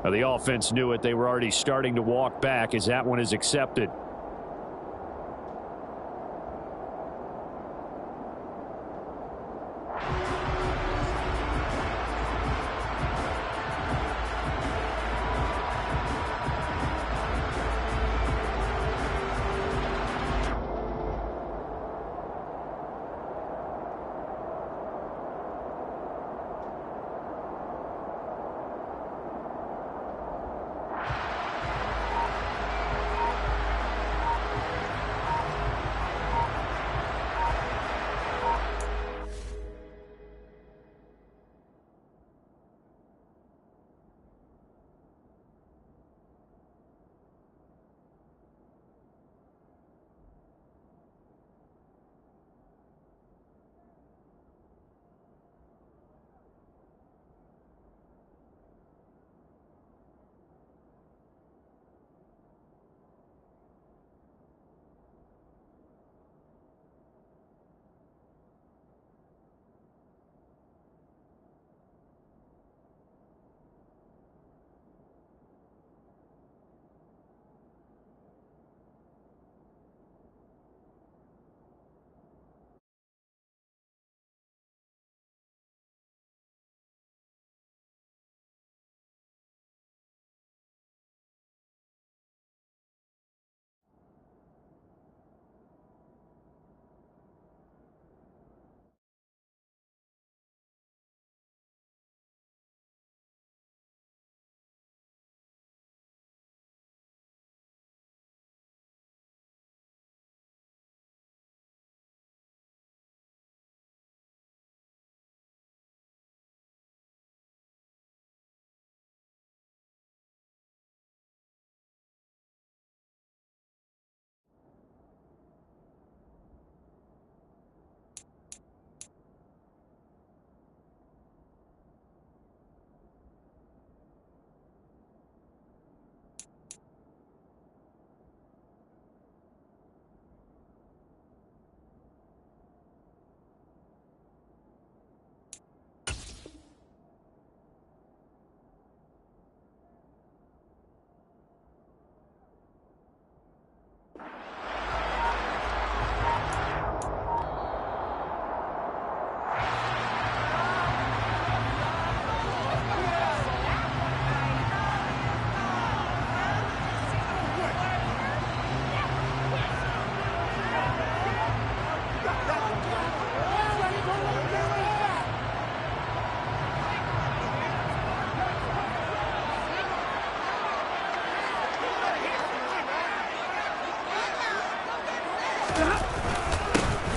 The offense knew it. They were already starting to walk back as that one is accepted.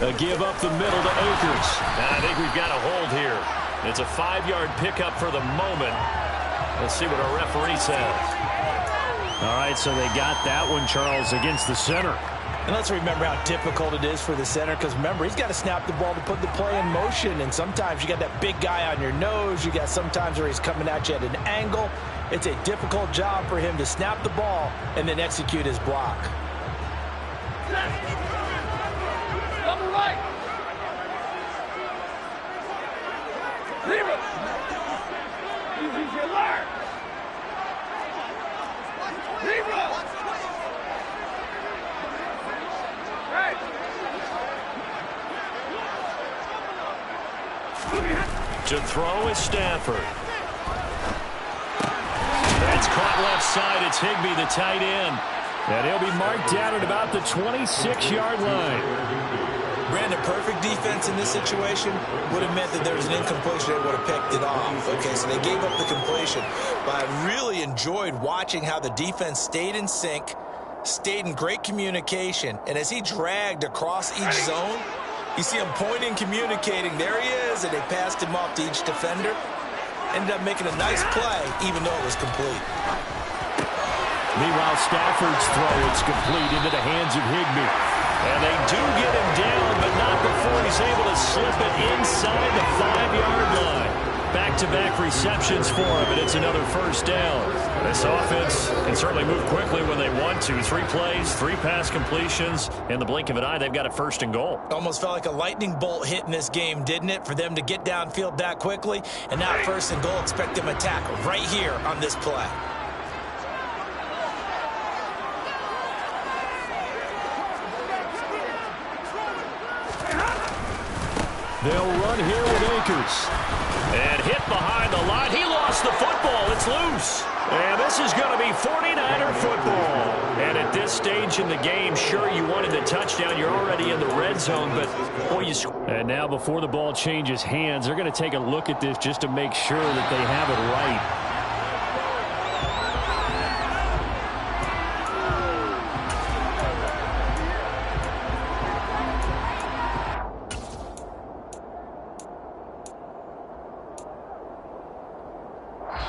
A give up the middle to Akers. I think we've got a hold here. It's a 5-yard pickup for the moment. Let's see what our referee says. All right, so they got that one, Charles, against the center. And let's remember how difficult it is for the center, because remember, he's got to snap the ball to put the play in motion, and sometimes you got that big guy on your nose. You got sometimes where he's coming at you at an angle. It's a difficult job for him to snap the ball and then execute his block. Double right. Zero. Easy, alert. Zero. Right. To throw is Stafford. That's caught left side. It's Higbee, the tight end. And he'll be marked down at about the 26-yard line. Brandon, perfect defense in this situation would have meant that there was an incompletion. They would have picked it off. Okay, so they gave up the completion. But I really enjoyed watching how the defense stayed in sync, stayed in great communication, and as he dragged across each zone, you see him pointing, communicating. There he is, and they passed him off to each defender. Ended up making a nice play, even though it was complete. Meanwhile, Stafford's throw is complete into the hands of Higbee. And they do get him down, but not before he's able to slip it inside the 5-yard line. Back-to-back receptions for him, and it's another first down. This offense can certainly move quickly when they want to. 3 plays, 3 pass completions. In the blink of an eye, they've got a first and goal. Almost felt like a lightning bolt hit in this game, didn't it? For them to get downfield that quickly. And now first and goal, expect them to tackle right here on this play. They'll run here with Akers. And hit behind the line. He lost the football. It's loose. And this is going to be 49er football. And at this stage in the game, sure, you wanted the touchdown. You're already in the red zone, but boy, you... And now before the ball changes hands, they're going to take a look at this just to make sure that they have it right.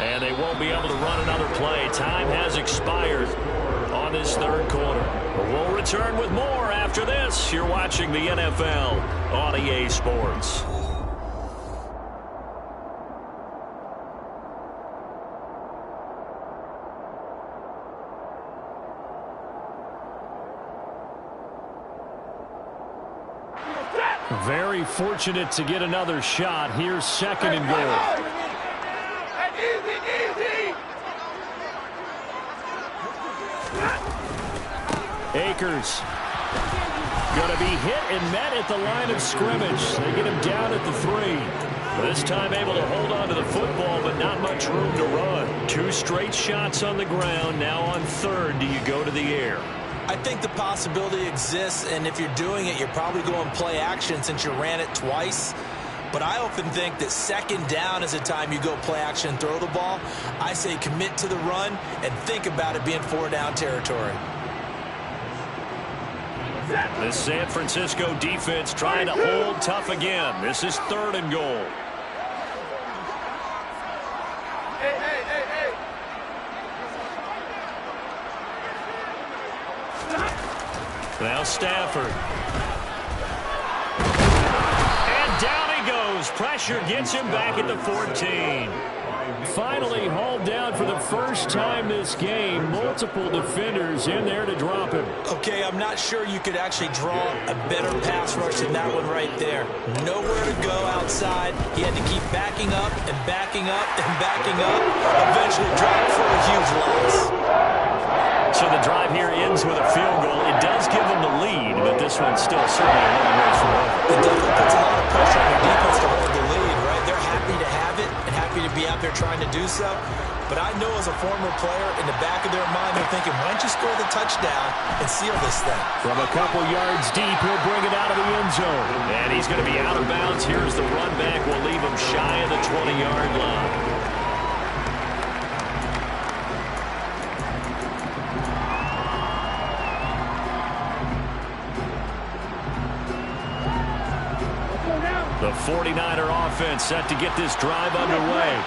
And they won't be able to run another play. Time has expired on this third quarter. We'll return with more after this. You're watching the NFL on EA Sports. Very fortunate to get another shot. Here's second and goal. Akers going to be hit and met at the line of scrimmage. They get him down at the 3. This time able to hold on to the football, but not much room to run. 2 straight shots on the ground. Now on third, do you go to the air? I think the possibility exists, and if you're doing it, you're probably going play action since you ran it twice. But I often think that second down is a time you go play action and throw the ball. I say commit to the run and think about it being 4-down territory. The San Francisco defense trying to hold tough again. This is third and goal. Now Stafford. And down he goes. Pressure gets him back at the 14. Finally hauled down for the first time this game. Multiple defenders in there to drop him. Okay, I'm not sure you could actually draw a better pass rush than that one right there. Nowhere to go outside. He had to keep backing up and backing up and backing up. Eventually dropped for a huge loss. So the drive here ends with a field goal. It does give them the lead, but this one's still certainly a long way from over. It definitely puts a lot of pressure on the defense to hold the lead, right? They're happy to have it and happy to be out there trying to do so. But I know as a former player, in the back of their mind, they're thinking, why don't you score the touchdown and seal this thing? From a couple yards deep, he'll bring it out of the end zone. And he's going to be out of bounds. Here's the run back. We'll leave him shy of the 20-yard line. The 49er offense set to get this drive underway.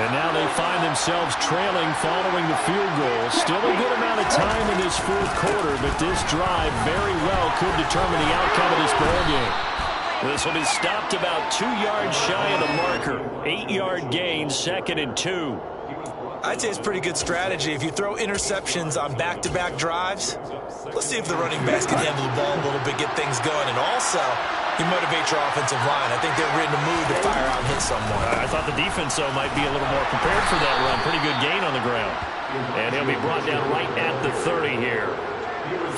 And now they find themselves trailing following the field goal. Still a good amount of time in this fourth quarter, but this drive very well could determine the outcome of this ball game. This will be stopped about 2 yards shy of the marker. 8-yard gain, 2nd and 2. I'd say it's pretty good strategy. If you throw interceptions on back-to-back drives, let's see if the running backs can handle the ball a little bit, get things going, and also you motivate your offensive line. I think they're in the mood to fire out and hit someone. I thought the defense, though, might be a little more prepared for that run. Pretty good gain on the ground. And he'll be brought down right at the 30 here.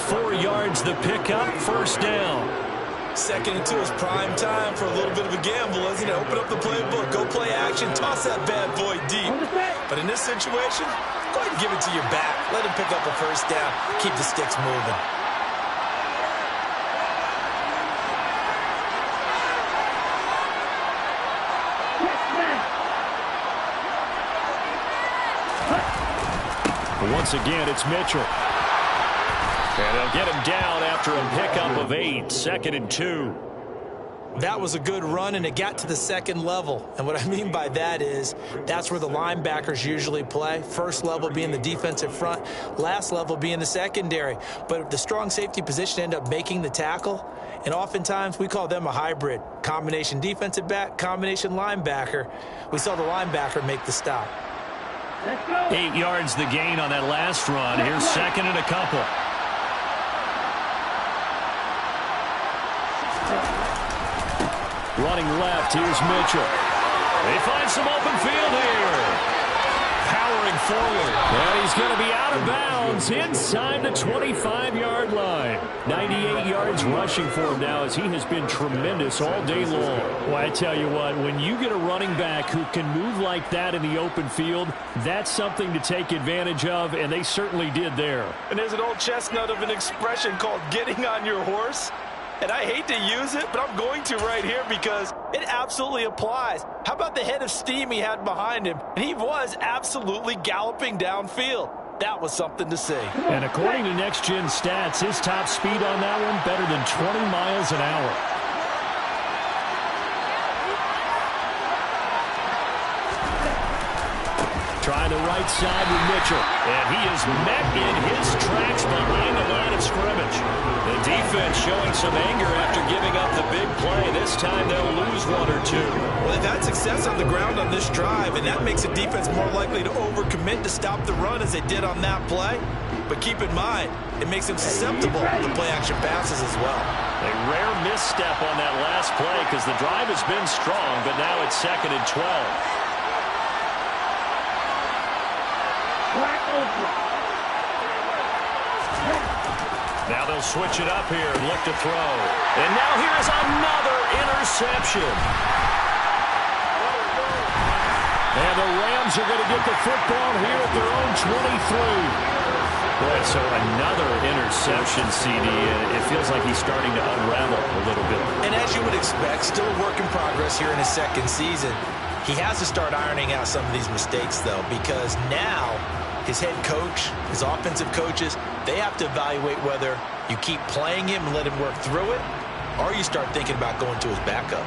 4 yards the pickup, first down. 2nd and 2 is prime time for a little bit of a gamble, isn't it? Open up the playbook, go play action, toss that bad boy deep. But in this situation, go ahead and give it to your back. Let him pick up a first down. Keep the sticks moving. Once again, it's Mitchell. And they'll get him down after a pickup of 8, 2nd and 2. That was a good run, and it got to the second level. And what I mean by that is that's where the linebackers usually play. First level being the defensive front, last level being the secondary. But the strong safety position ended up making the tackle, and oftentimes we call them a hybrid. Combination defensive back, combination linebacker. We saw the linebacker make the stop. 8 yards the gain on that last run. Here's 2nd and a couple. Running left, here's Mitchell. They find some open field here. Powering forward. And he's going to be out of bounds inside the 25-yard line. 98 yards rushing for him now as he has been tremendous all day long. Well, I tell you what, when you get a running back who can move like that in the open field, that's something to take advantage of, and they certainly did there. And there's an old chestnut of an expression called getting on your horse. And I hate to use it, but I'm going to right here because it absolutely applies. How about the head of steam he had behind him? And he was absolutely galloping downfield. That was something to see. And according to Next Gen Stats, his top speed on that one, better than 20 miles an hour. Trying the right side with Mitchell. And he is met in his tracks behind the line of scrimmage. The defense showing some anger after giving up the big play. This time they'll lose 1 or 2. Well, they've had success on the ground on this drive, and that makes a defense more likely to overcommit to stop the run as they did on that play. But keep in mind, it makes them susceptible to play-action passes as well. A rare misstep on that last play because the drive has been strong, but now it's 2nd and 12. Now they'll switch it up here and look to throw. And now here is another interception. And the Rams are going to get the football here at their own 23. Boy, so another interception, CD, and it feels like he's starting to unravel a little bit. And as you would expect, still a work in progress here in his second season. He has to start ironing out some of these mistakes, though, because now his head coach, his offensive coaches, they have to evaluate whether you keep playing him and let him work through it, or you start thinking about going to his backup.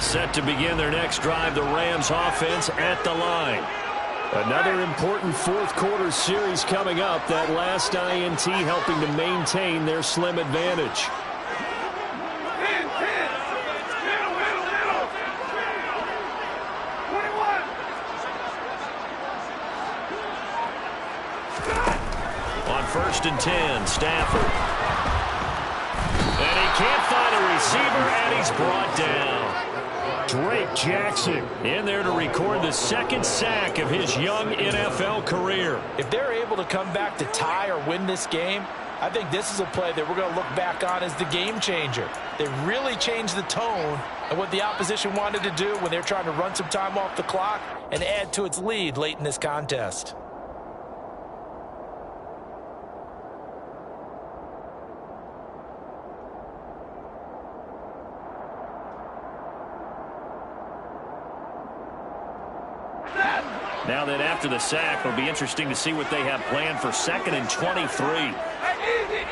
Set to begin their next drive, the Rams offense at the line. Another important fourth-quarter series coming up. That last INT helping to maintain their slim advantage. On 1st and 10, Stafford. And he can't find a receiver, and he's brought down. Drake Jackson in there to record the 2nd sack of his young NFL career. If they're able to come back to tie or win this game, I think this is a play that we're going to look back on as the game changer. They really changed the tone of what the opposition wanted to do when they're trying to run some time off the clock and add to its lead late in this contest. Now that after the sack, it'll be interesting to see what they have planned for 2nd and 23. Easy.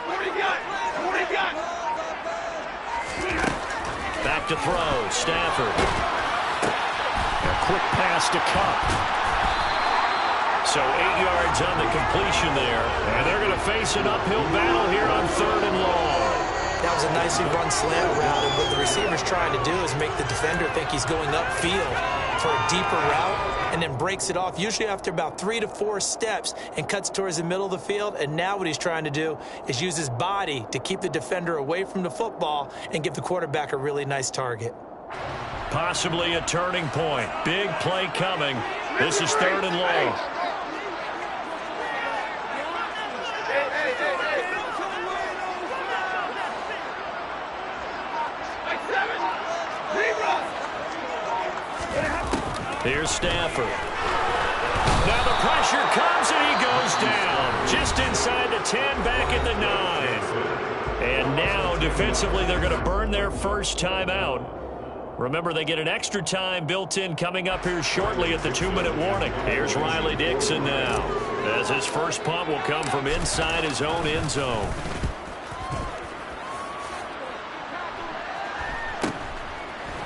What do you got? Back to throw, Stafford. A quick pass to Cup. So 8 yards on the completion there. And they're going to face an uphill battle here on 3rd and long. That was a nicely run slant route, and what the receiver's trying to do is make the defender think he's going upfield for a deeper route and then breaks it off, usually after about 3 to 4 steps, and cuts towards the middle of the field. And now what he's trying to do is use his body to keep the defender away from the football and give the quarterback a really nice target. Possibly a turning point. Big play coming. This is 3rd and long. Here's Stafford. Now the pressure comes and he goes down. Just inside the 10, back at the 9. And now defensively they're going to burn their first time out. Remember, they get an extra time built in coming up here shortly at the 2-minute warning. Here's Riley Dixon now, as his first punt will come from inside his own end zone.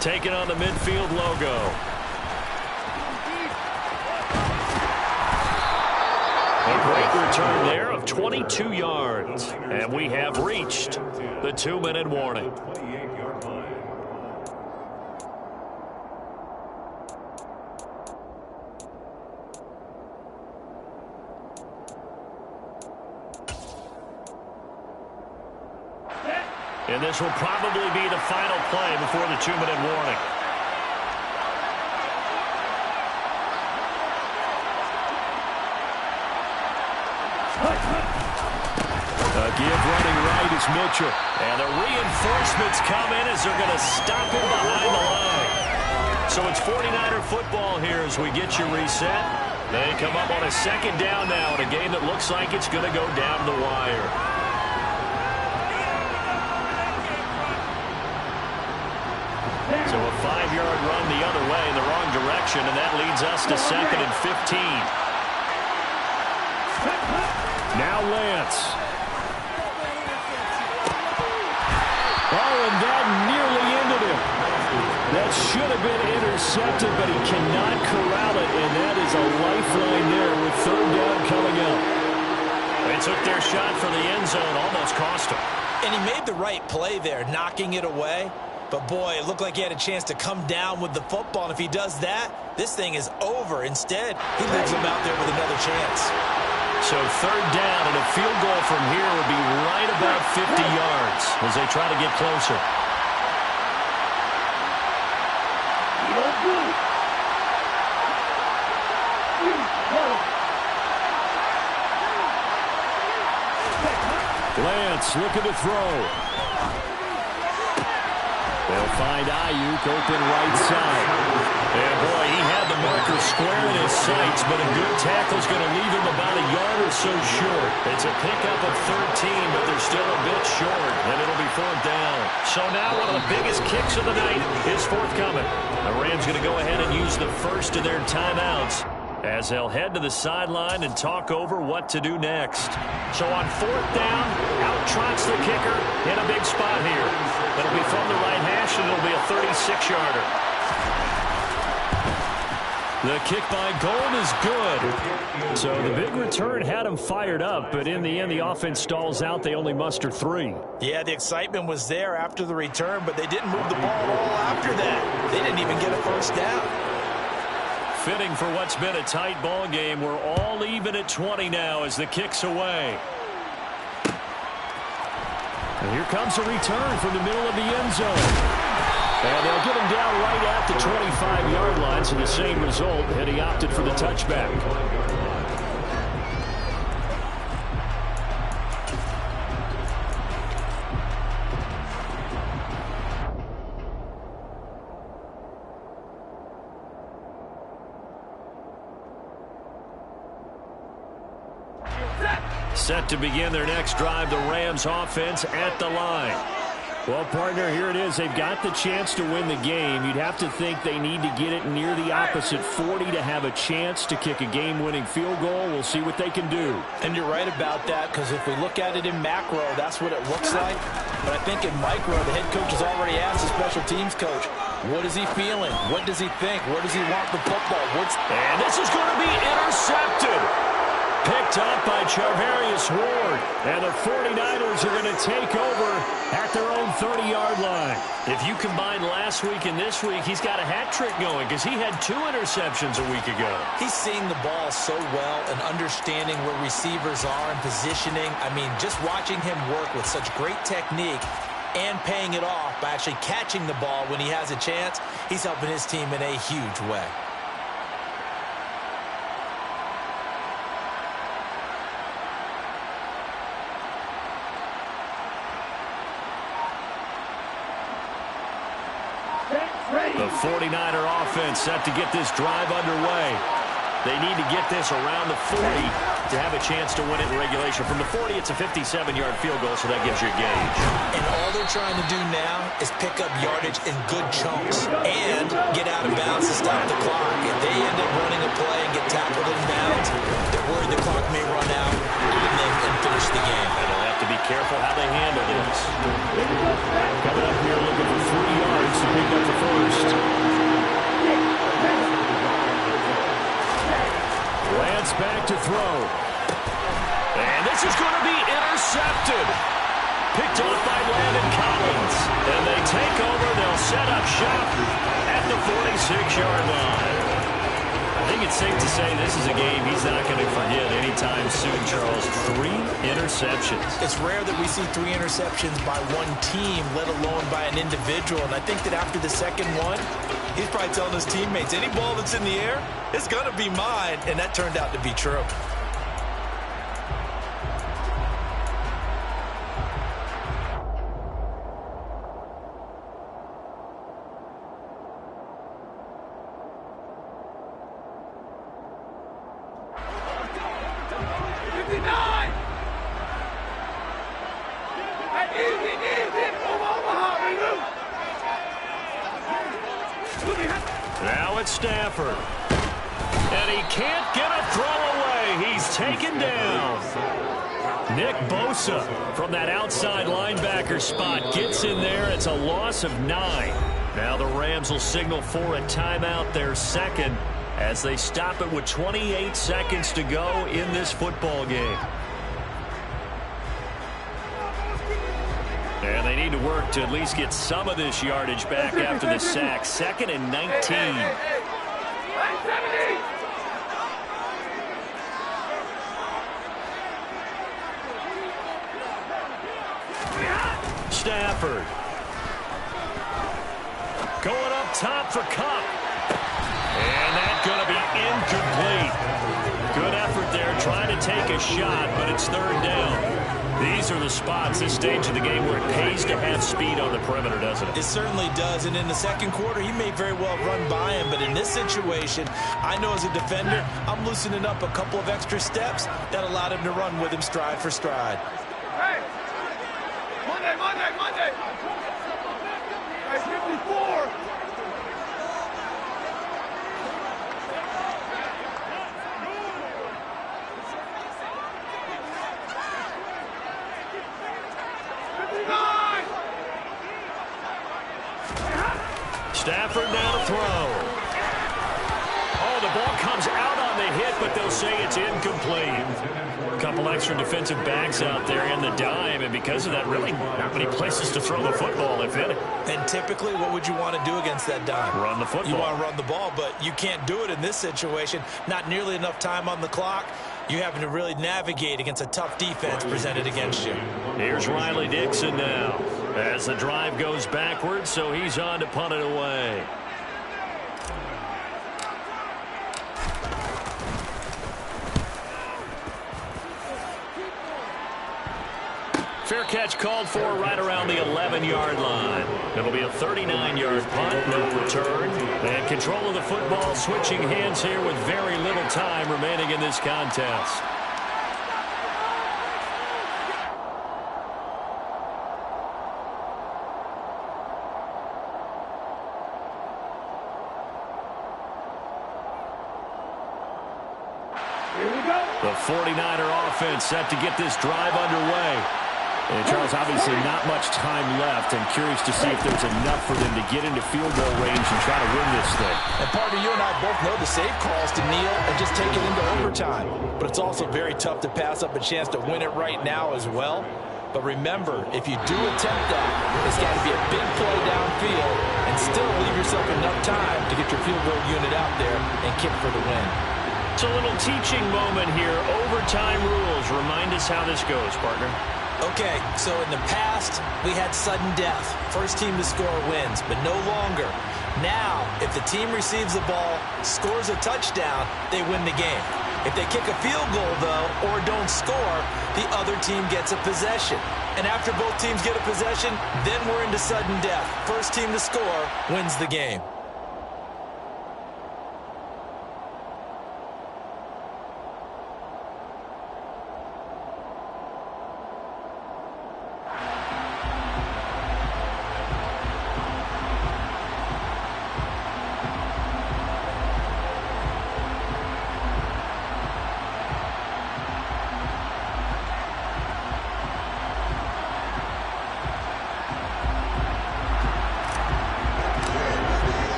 Taking on the midfield logo. A great return there of 22 yards. And we have reached the 2-minute warning. And this will probably be the final play before the 2-minute warning. A give running right is Mitchell. And the reinforcements come in as they're going to stop him behind the line. So it's 49er football here as we get you reset. They come up on a second down now in a game that looks like it's going to go down the wire. So a 5-yard run the other way in the wrong direction, and that leads us to 2nd and 15. Now Lance. Oh, and that nearly ended him. That should have been intercepted, but he cannot corral it, and that is a lifeline there with 3rd down coming up. They took their shot for the end zone, almost cost him. And he made the right play there, knocking it away. But, boy, it looked like he had a chance to come down with the football. And if he does that, this thing is over. Instead, he leaves him out there with another chance. So 3rd down and a field goal from here would be right about 50 yards as they try to get closer. Lance looking to throw. They'll find Ayuk open right side. And, boy, he had the marker square in his sights, but a good tackle's going to leave him about a yard or so short. It's a pickup of 13, but they're still a bit short, and it'll be 4th down. So now one of the biggest kicks of the night is forthcoming. The Rams going to go ahead and use the first of their timeouts as they'll head to the sideline and talk over what to do next. So on 4th down, out trots the kicker in a big spot here. It'll be from the right hash, and it'll be a 36-yarder. The kick by Gold is good. So the big return had him fired up, but in the end, the offense stalls out. They only muster 3. Yeah, the excitement was there after the return, but they didn't move the ball at all after that. They didn't even get a first down. Fitting for what's been a tight ball game. We're all even at 20 now as the kick's away. And here comes a return from the middle of the end zone. And they'll get him down right at the 25-yard line, so the same result, and he opted for the touchback. Set to begin their next drive, the Rams offense at the line. Well, partner, here it is. They've got the chance to win the game. You'd have to think they need to get it near the opposite 40 to have a chance to kick a game-winning field goal. We'll see what they can do. And you're right about that, because if we look at it in macro, that's what it looks like. But I think in micro, the head coach has already asked the special teams coach, what is he feeling? What does he think? Where does he want the football? And this is going to be intercepted. Picked up by Charvarius Ward. And the 49ers are going to take over at their own 30-yard line. If you combine last week and this week, he's got a hat trick going because he had 2 interceptions a week ago. He's seeing the ball so well and understanding where receivers are and positioning. I mean, just watching him work with such great technique and paying it off by actually catching the ball when he has a chance, he's helping his team in a huge way. The 49er offense set to get this drive underway. They need to get this around the 40 to have a chance to win it in regulation. From the 40, it's a 57-yard field goal, so that gives you a gauge. And all they're trying to do now is pick up yardage in good chunks and get out of bounds to stop the clock. If they end up running a play and get tackled in bounds, they're worried the clock may run out on them and finish the game. And they'll have to be careful how they handle this. Coming up here looking for 3 yards to pick up the first. Lance back to throw. And this is going to be intercepted. Picked off by Landon Collins. And they take over. They'll set up shop at the 46-yard line. I think it's safe to say this is a game he's not going to forget anytime soon, Charles. 3 interceptions. It's rare that we see 3 interceptions by one team, let alone by an individual. And I think that after the second one, he's probably telling his teammates, any ball that's in the air, it's going to be mine. And that turned out to be true. Now it's Stafford. And he can't get a throw away. He's taken down. Nick Bosa from that outside linebacker spot gets in there. It's a loss of 9. Now the Rams will signal for a timeout, their second, as they stop it with 28 seconds to go in this football game. And they need to work to at least get some of this yardage back after the sack. 2nd and 19. Stafford. Going up top for Cup. And that's going to be incomplete. Good effort there, trying to take a shot, but it's 3rd down. These are the spots, this stage of the game, where it pays to have speed on the perimeter, doesn't it? It certainly does, and in the second quarter, he may very well run by him, but in this situation, I know as a defender, I'm loosening up a couple of extra steps that allowed him to run with him stride for stride. Hey! Monday! Hey, 54! Stafford now to throw. Oh, the ball comes out on the hit, but they'll say it's incomplete. A couple extra defensive backs out there in the dime, and because of that, really not many places to throw the football, if any. And typically, what would you want to do against that dime? Run the football. You want to run the ball, but you can't do it in this situation. Not nearly enough time on the clock. You're having to really navigate against a tough defense presented against you. Here's Riley Dixon now as the drive goes backwards, so he's on to punt it away. Fair catch called for right around the 11-yard line. It'll be a 39-yard punt, no return. And control of the football switching hands here with very little time remaining in this contest. The 49er offense set to get this drive underway. And Charles, obviously not much time left. I'm curious to see if there's enough for them to get into field goal range and try to win this thing. And partner, you and I both know the safe calls to kneel and just take it into overtime. But it's also very tough to pass up a chance to win it right now as well. But remember, if you do attempt that, it's got to be a big play downfield and still leave yourself enough time to get your field goal unit out there and kick for the win. It's a little teaching moment here. Overtime rules. Remind us how this goes, partner. Okay, so in the past, we had sudden death. First team to score wins, but no longer. Now, if the team receives the ball, scores a touchdown, they win the game. If they kick a field goal, though, or don't score, the other team gets a possession. And after both teams get a possession, then we're into sudden death. First team to score wins the game.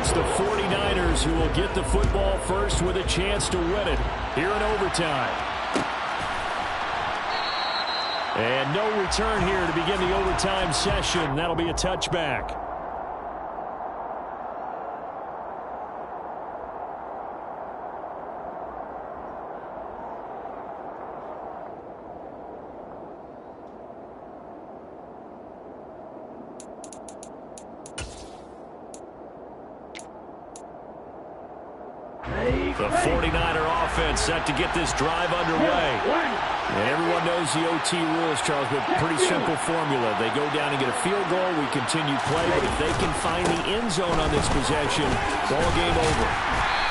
it's the 49ers who will get the football first with a chance to win it here in overtime. And no return here to begin the overtime session. That'll be a touchback. The 49er offense set to get this drive underway. And everyone knows the OT rules, Charles, but pretty simple formula. They go down and get a field goal, we continue play, but if they can find the end zone on this possession, ball game over.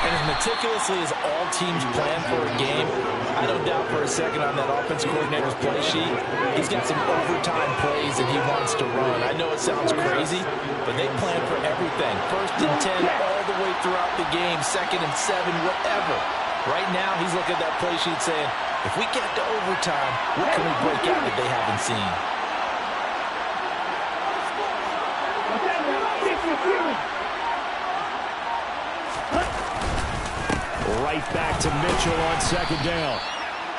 And as meticulously as all teams plan for a game, I don't doubt for a second on that offense coordinator's play sheet, he's got some overtime plays that he wants to run. I know it sounds crazy, but they plan for everything. 1st and 10 all the way throughout the game, 2nd and 7, whatever. Right now, he's looking at that play sheet saying, if we get to overtime, what can we break out that they haven't seen? Right back to Mitchell on 2nd down.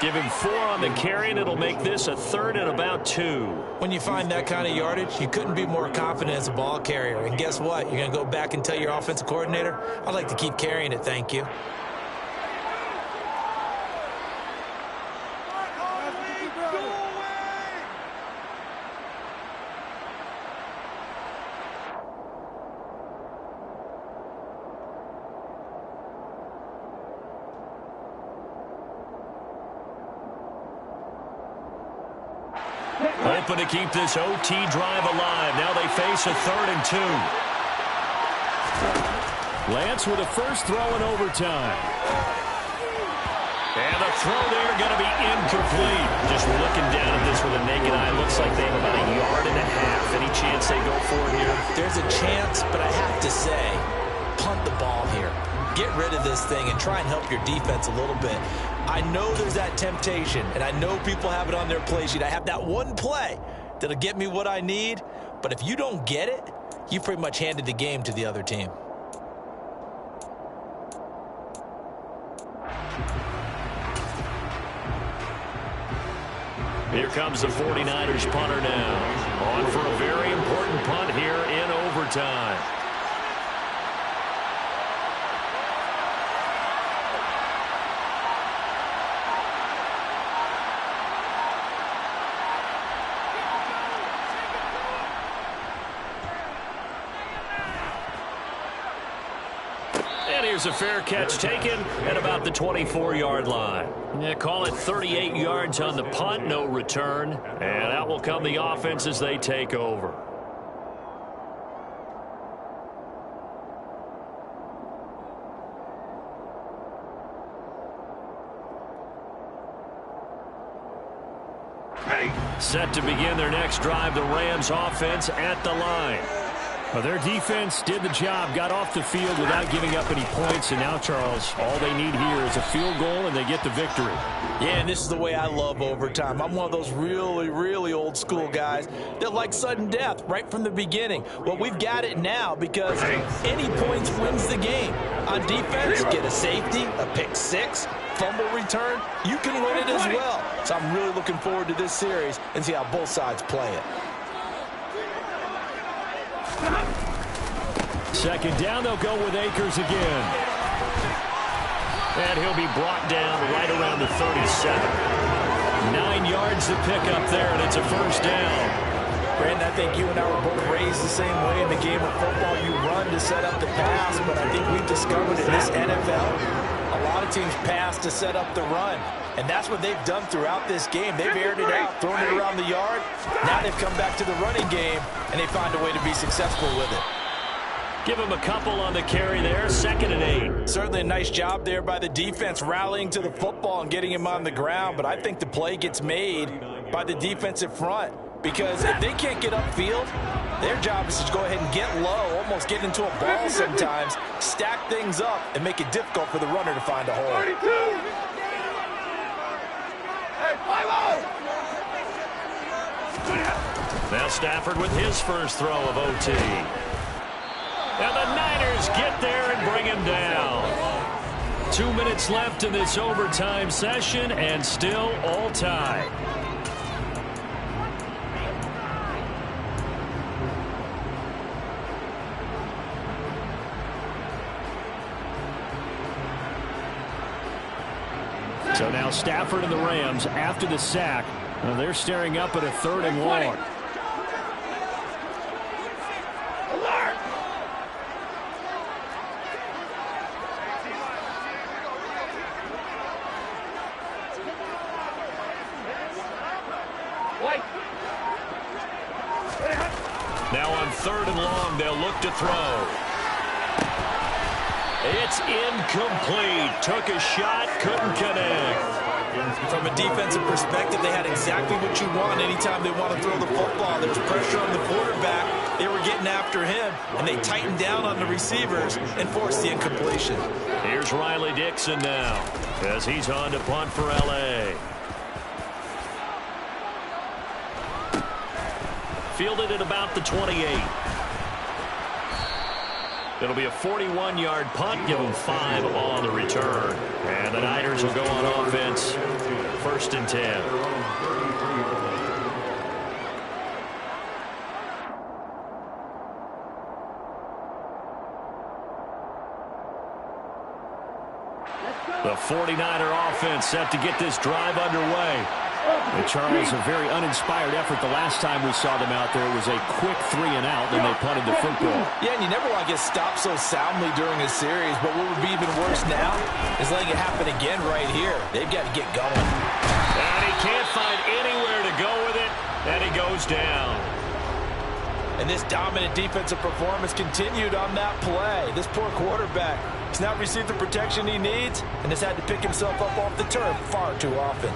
Give him 4 on the carry, and it'll make this a 3rd and about 2. When you find that kind of yardage, you couldn't be more confident as a ball carrier. And guess what? You're going to go back and tell your offensive coordinator, I'd like to keep carrying it, thank you. Hoping to keep this OT drive alive. Now they face a 3rd and 2. Lance with a first throw in overtime. And the throw there going to be incomplete. Just looking down at this with a naked eye, looks like they have about 1.5 yards. Any chance they go for it here? There's a chance, but I have to say, punt the ball here. Get rid of this thing and try and help your defense a little bit. I know there's that temptation, and I know people have it on their play sheet. I have that one play that'll get me what I need, but if you don't get it, you pretty much handed the game to the other team. Here comes the 49ers punter now. On for a very important punt here in overtime. And here's a fair catch taken at about the 24-yard line. Yeah, call it 38 yards on the punt, no return. And out will come the offense as they take over. Set to begin their next drive, the Rams offense at the line. Well, their defense did the job, got off the field without giving up any points, and now, Charles, all they need here is a field goal, and they get the victory. Yeah, and this is the way I love overtime. I'm one of those really, really old school guys that like sudden death right from the beginning. Well, we've got it now because any points wins the game. On defense, get a safety, a pick six, fumble return, you can win it as well. So I'm really looking forward to this series and see how both sides play it. 2nd down, they'll go with Akers again. And he'll be brought down right around the 37. 9 yards to pick up there, and it's a first down. Brandon, I think you and I were both raised the same way in the game of football. You run to set up the pass, but I think we've discovered in this NFL, a lot of teams pass to set up the run. And that's what they've done throughout this game. They've aired it out, thrown it around the yard. Now they've come back to the running game, and they find a way to be successful with it. Give him a couple on the carry there, 2nd and 8. Certainly a nice job there by the defense rallying to the football and getting him on the ground, but I think the play gets made by the defensive front because if they can't get upfield, their job is to go ahead and get low, almost get into a ball sometimes, stack things up, and make it difficult for the runner to find a hole. 32. Hey, 5-0. Now Stafford with his first throw of OT. And the Niners get there and bring him down. 2 minutes left in this overtime session, and still all tied. So now Stafford and the Rams, after the sack, they're staring up at a 3rd and long. Now on 3rd and long, they'll look to throw. It's incomplete. Took a shot, couldn't connect. From a defensive perspective, they had exactly what you want anytime they want to throw the football. There's pressure on the quarterback. They were getting after him, and they tightened down on the receivers and forced the incompletion. Here's Riley Dixon now as he's on to punt for L.A. Fielded at about the 28. It'll be a 41-yard punt. Give them 5 on the return. And the Niners will go on offense. 1st and 10. The 49er offense set to get this drive underway. And Charles, a very uninspired effort the last time we saw them out there. It was a quick 3 and out, then they punted the football. Yeah, and you never want to get stopped so soundly during a series, but what would be even worse now is letting it happen again right here. They've got to get going. And he can't find anywhere to go with it, and he goes down. And this dominant defensive performance continued on that play. This poor quarterback has not received the protection he needs and has had to pick himself up off the turf far too often.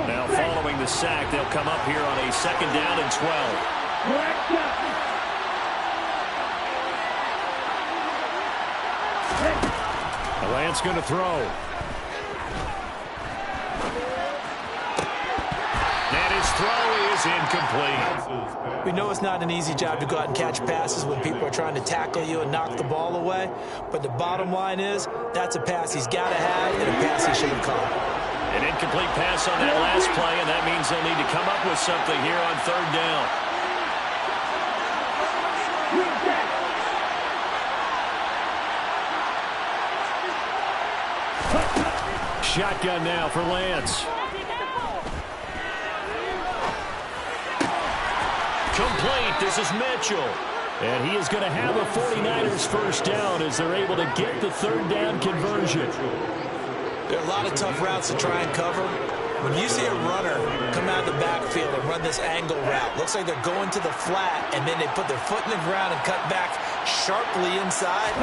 Now following the sack, they'll come up here on a 2nd down and 12. Lance going to throw. And his throw is incomplete. We know it's not an easy job to go out and catch passes when people are trying to tackle you and knock the ball away, but the bottom line is that's a pass he's got to have and a pass he should have caught. An incomplete pass on that last play, and that means they'll need to come up with something here on 3rd down. Shotgun now for Lance. Complete. This is Mitchell. And he is going to have a 49ers 1st down as they're able to get the 3rd down conversion. There are a lot of tough routes to try and cover. When you see a runner come out of the backfield and run this angle route, looks like they're going to the flat, and then they put their foot in the ground and cut back sharply inside,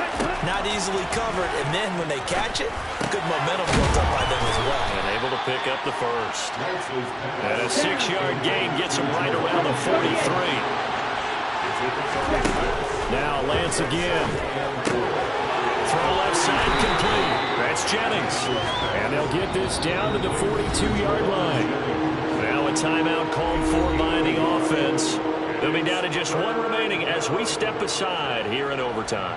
not easily covered, and then when they catch it, good momentum built up by them as well. And able to pick up the 1st. And a 6-yard gain gets them right around the 43. Now Lance again. Throw left side complete. That's Jennings. And they'll get this down to the 42-yard line. Now a timeout called for by the offense. They'll be down to just 1 remaining as we step aside here in overtime.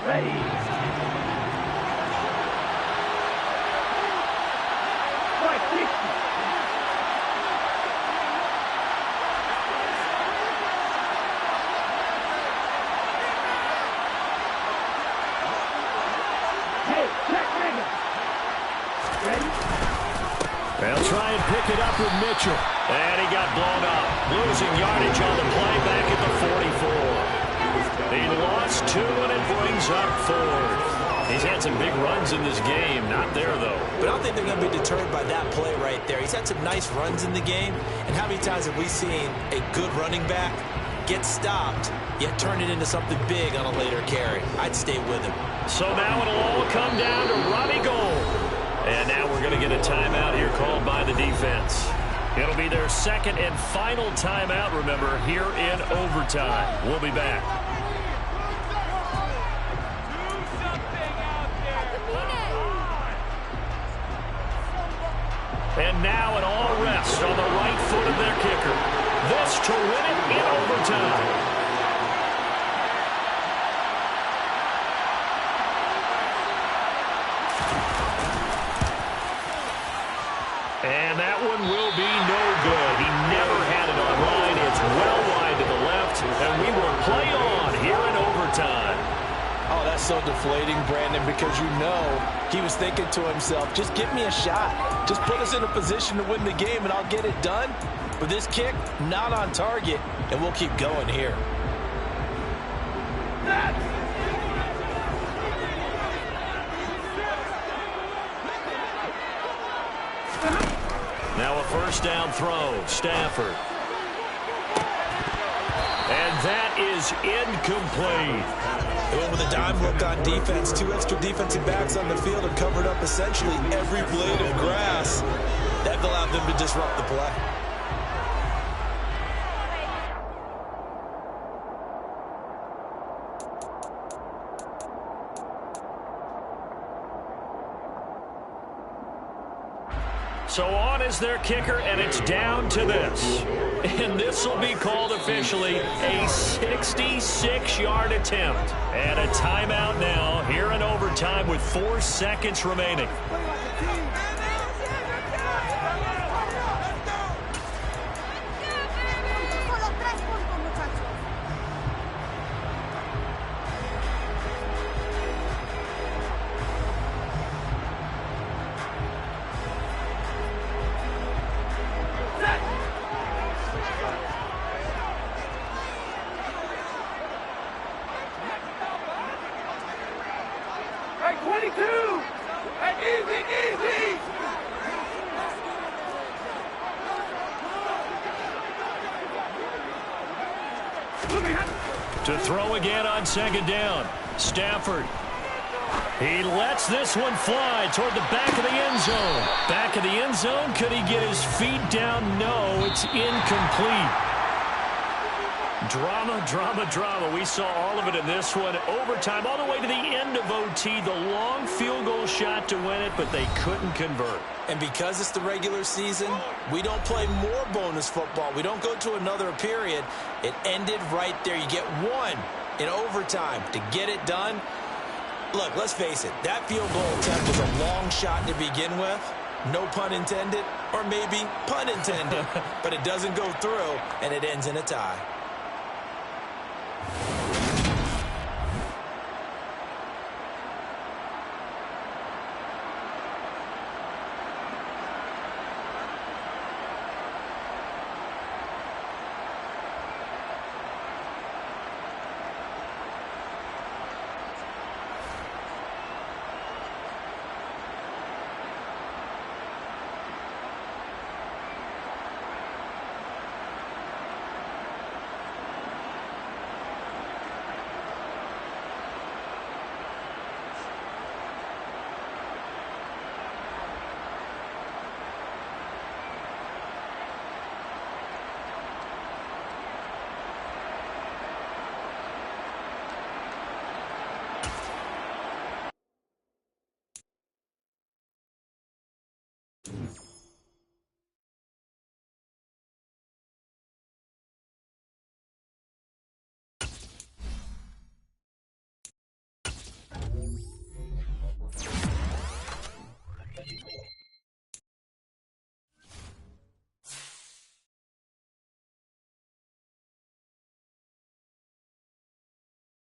Ready. They'll try and pick it up with Mitchell. And he got blown up. Losing yardage on the play back at the 44. He lost 2, and it brings up 4th. He's had some big runs in this game. Not there, though. But I don't think they're going to be deterred by that play right there. He's had some nice runs in the game. And how many times have we seen a good running back get stopped, yet turn it into something big on a later carry? I'd stay with him. So now it'll all come down to Robbie Gould. And now we're going to get a timeout here called by the defense. It'll be their second and final timeout, remember, here in overtime. We'll be back. And now an all rest on the right foot of their kicker. This to win it in overtime. And that one will be no good. He never had it on line. It's well wide to the left, and we will play on here in overtime. Oh, that's so deflating, Brandon, because you know he was thinking to himself, just give me a shot. Just put us in a position to win the game, and I'll get it done. But this kick, not on target, and we'll keep going here. Now a first down throw, Stafford. And that is incomplete. They went with a dime look on defense. 2 extra defensive backs on the field and covered up essentially every blade of grass. That allowed them to disrupt the play. So on is their kicker, and it's down to this. And this will be called officially a 66-yard attempt. And a timeout now here in overtime with 4 seconds remaining. To throw again on second down. Stafford. He lets this one fly toward the back of the end zone. Back of the end zone. Could he get his feet down? No, it's incomplete. Drama, drama, drama. We saw all of it in this one. Overtime all the way to the end of OT. The long field goal shot to win it, but they couldn't convert. And because it's the regular season, we don't play more bonus football. We don't go to another period. It ended right there. You get one in overtime to get it done. Look, let's face it. That field goal attempt was a long shot to begin with. No pun intended, or maybe pun intended. But it doesn't go through, and it ends in a tie.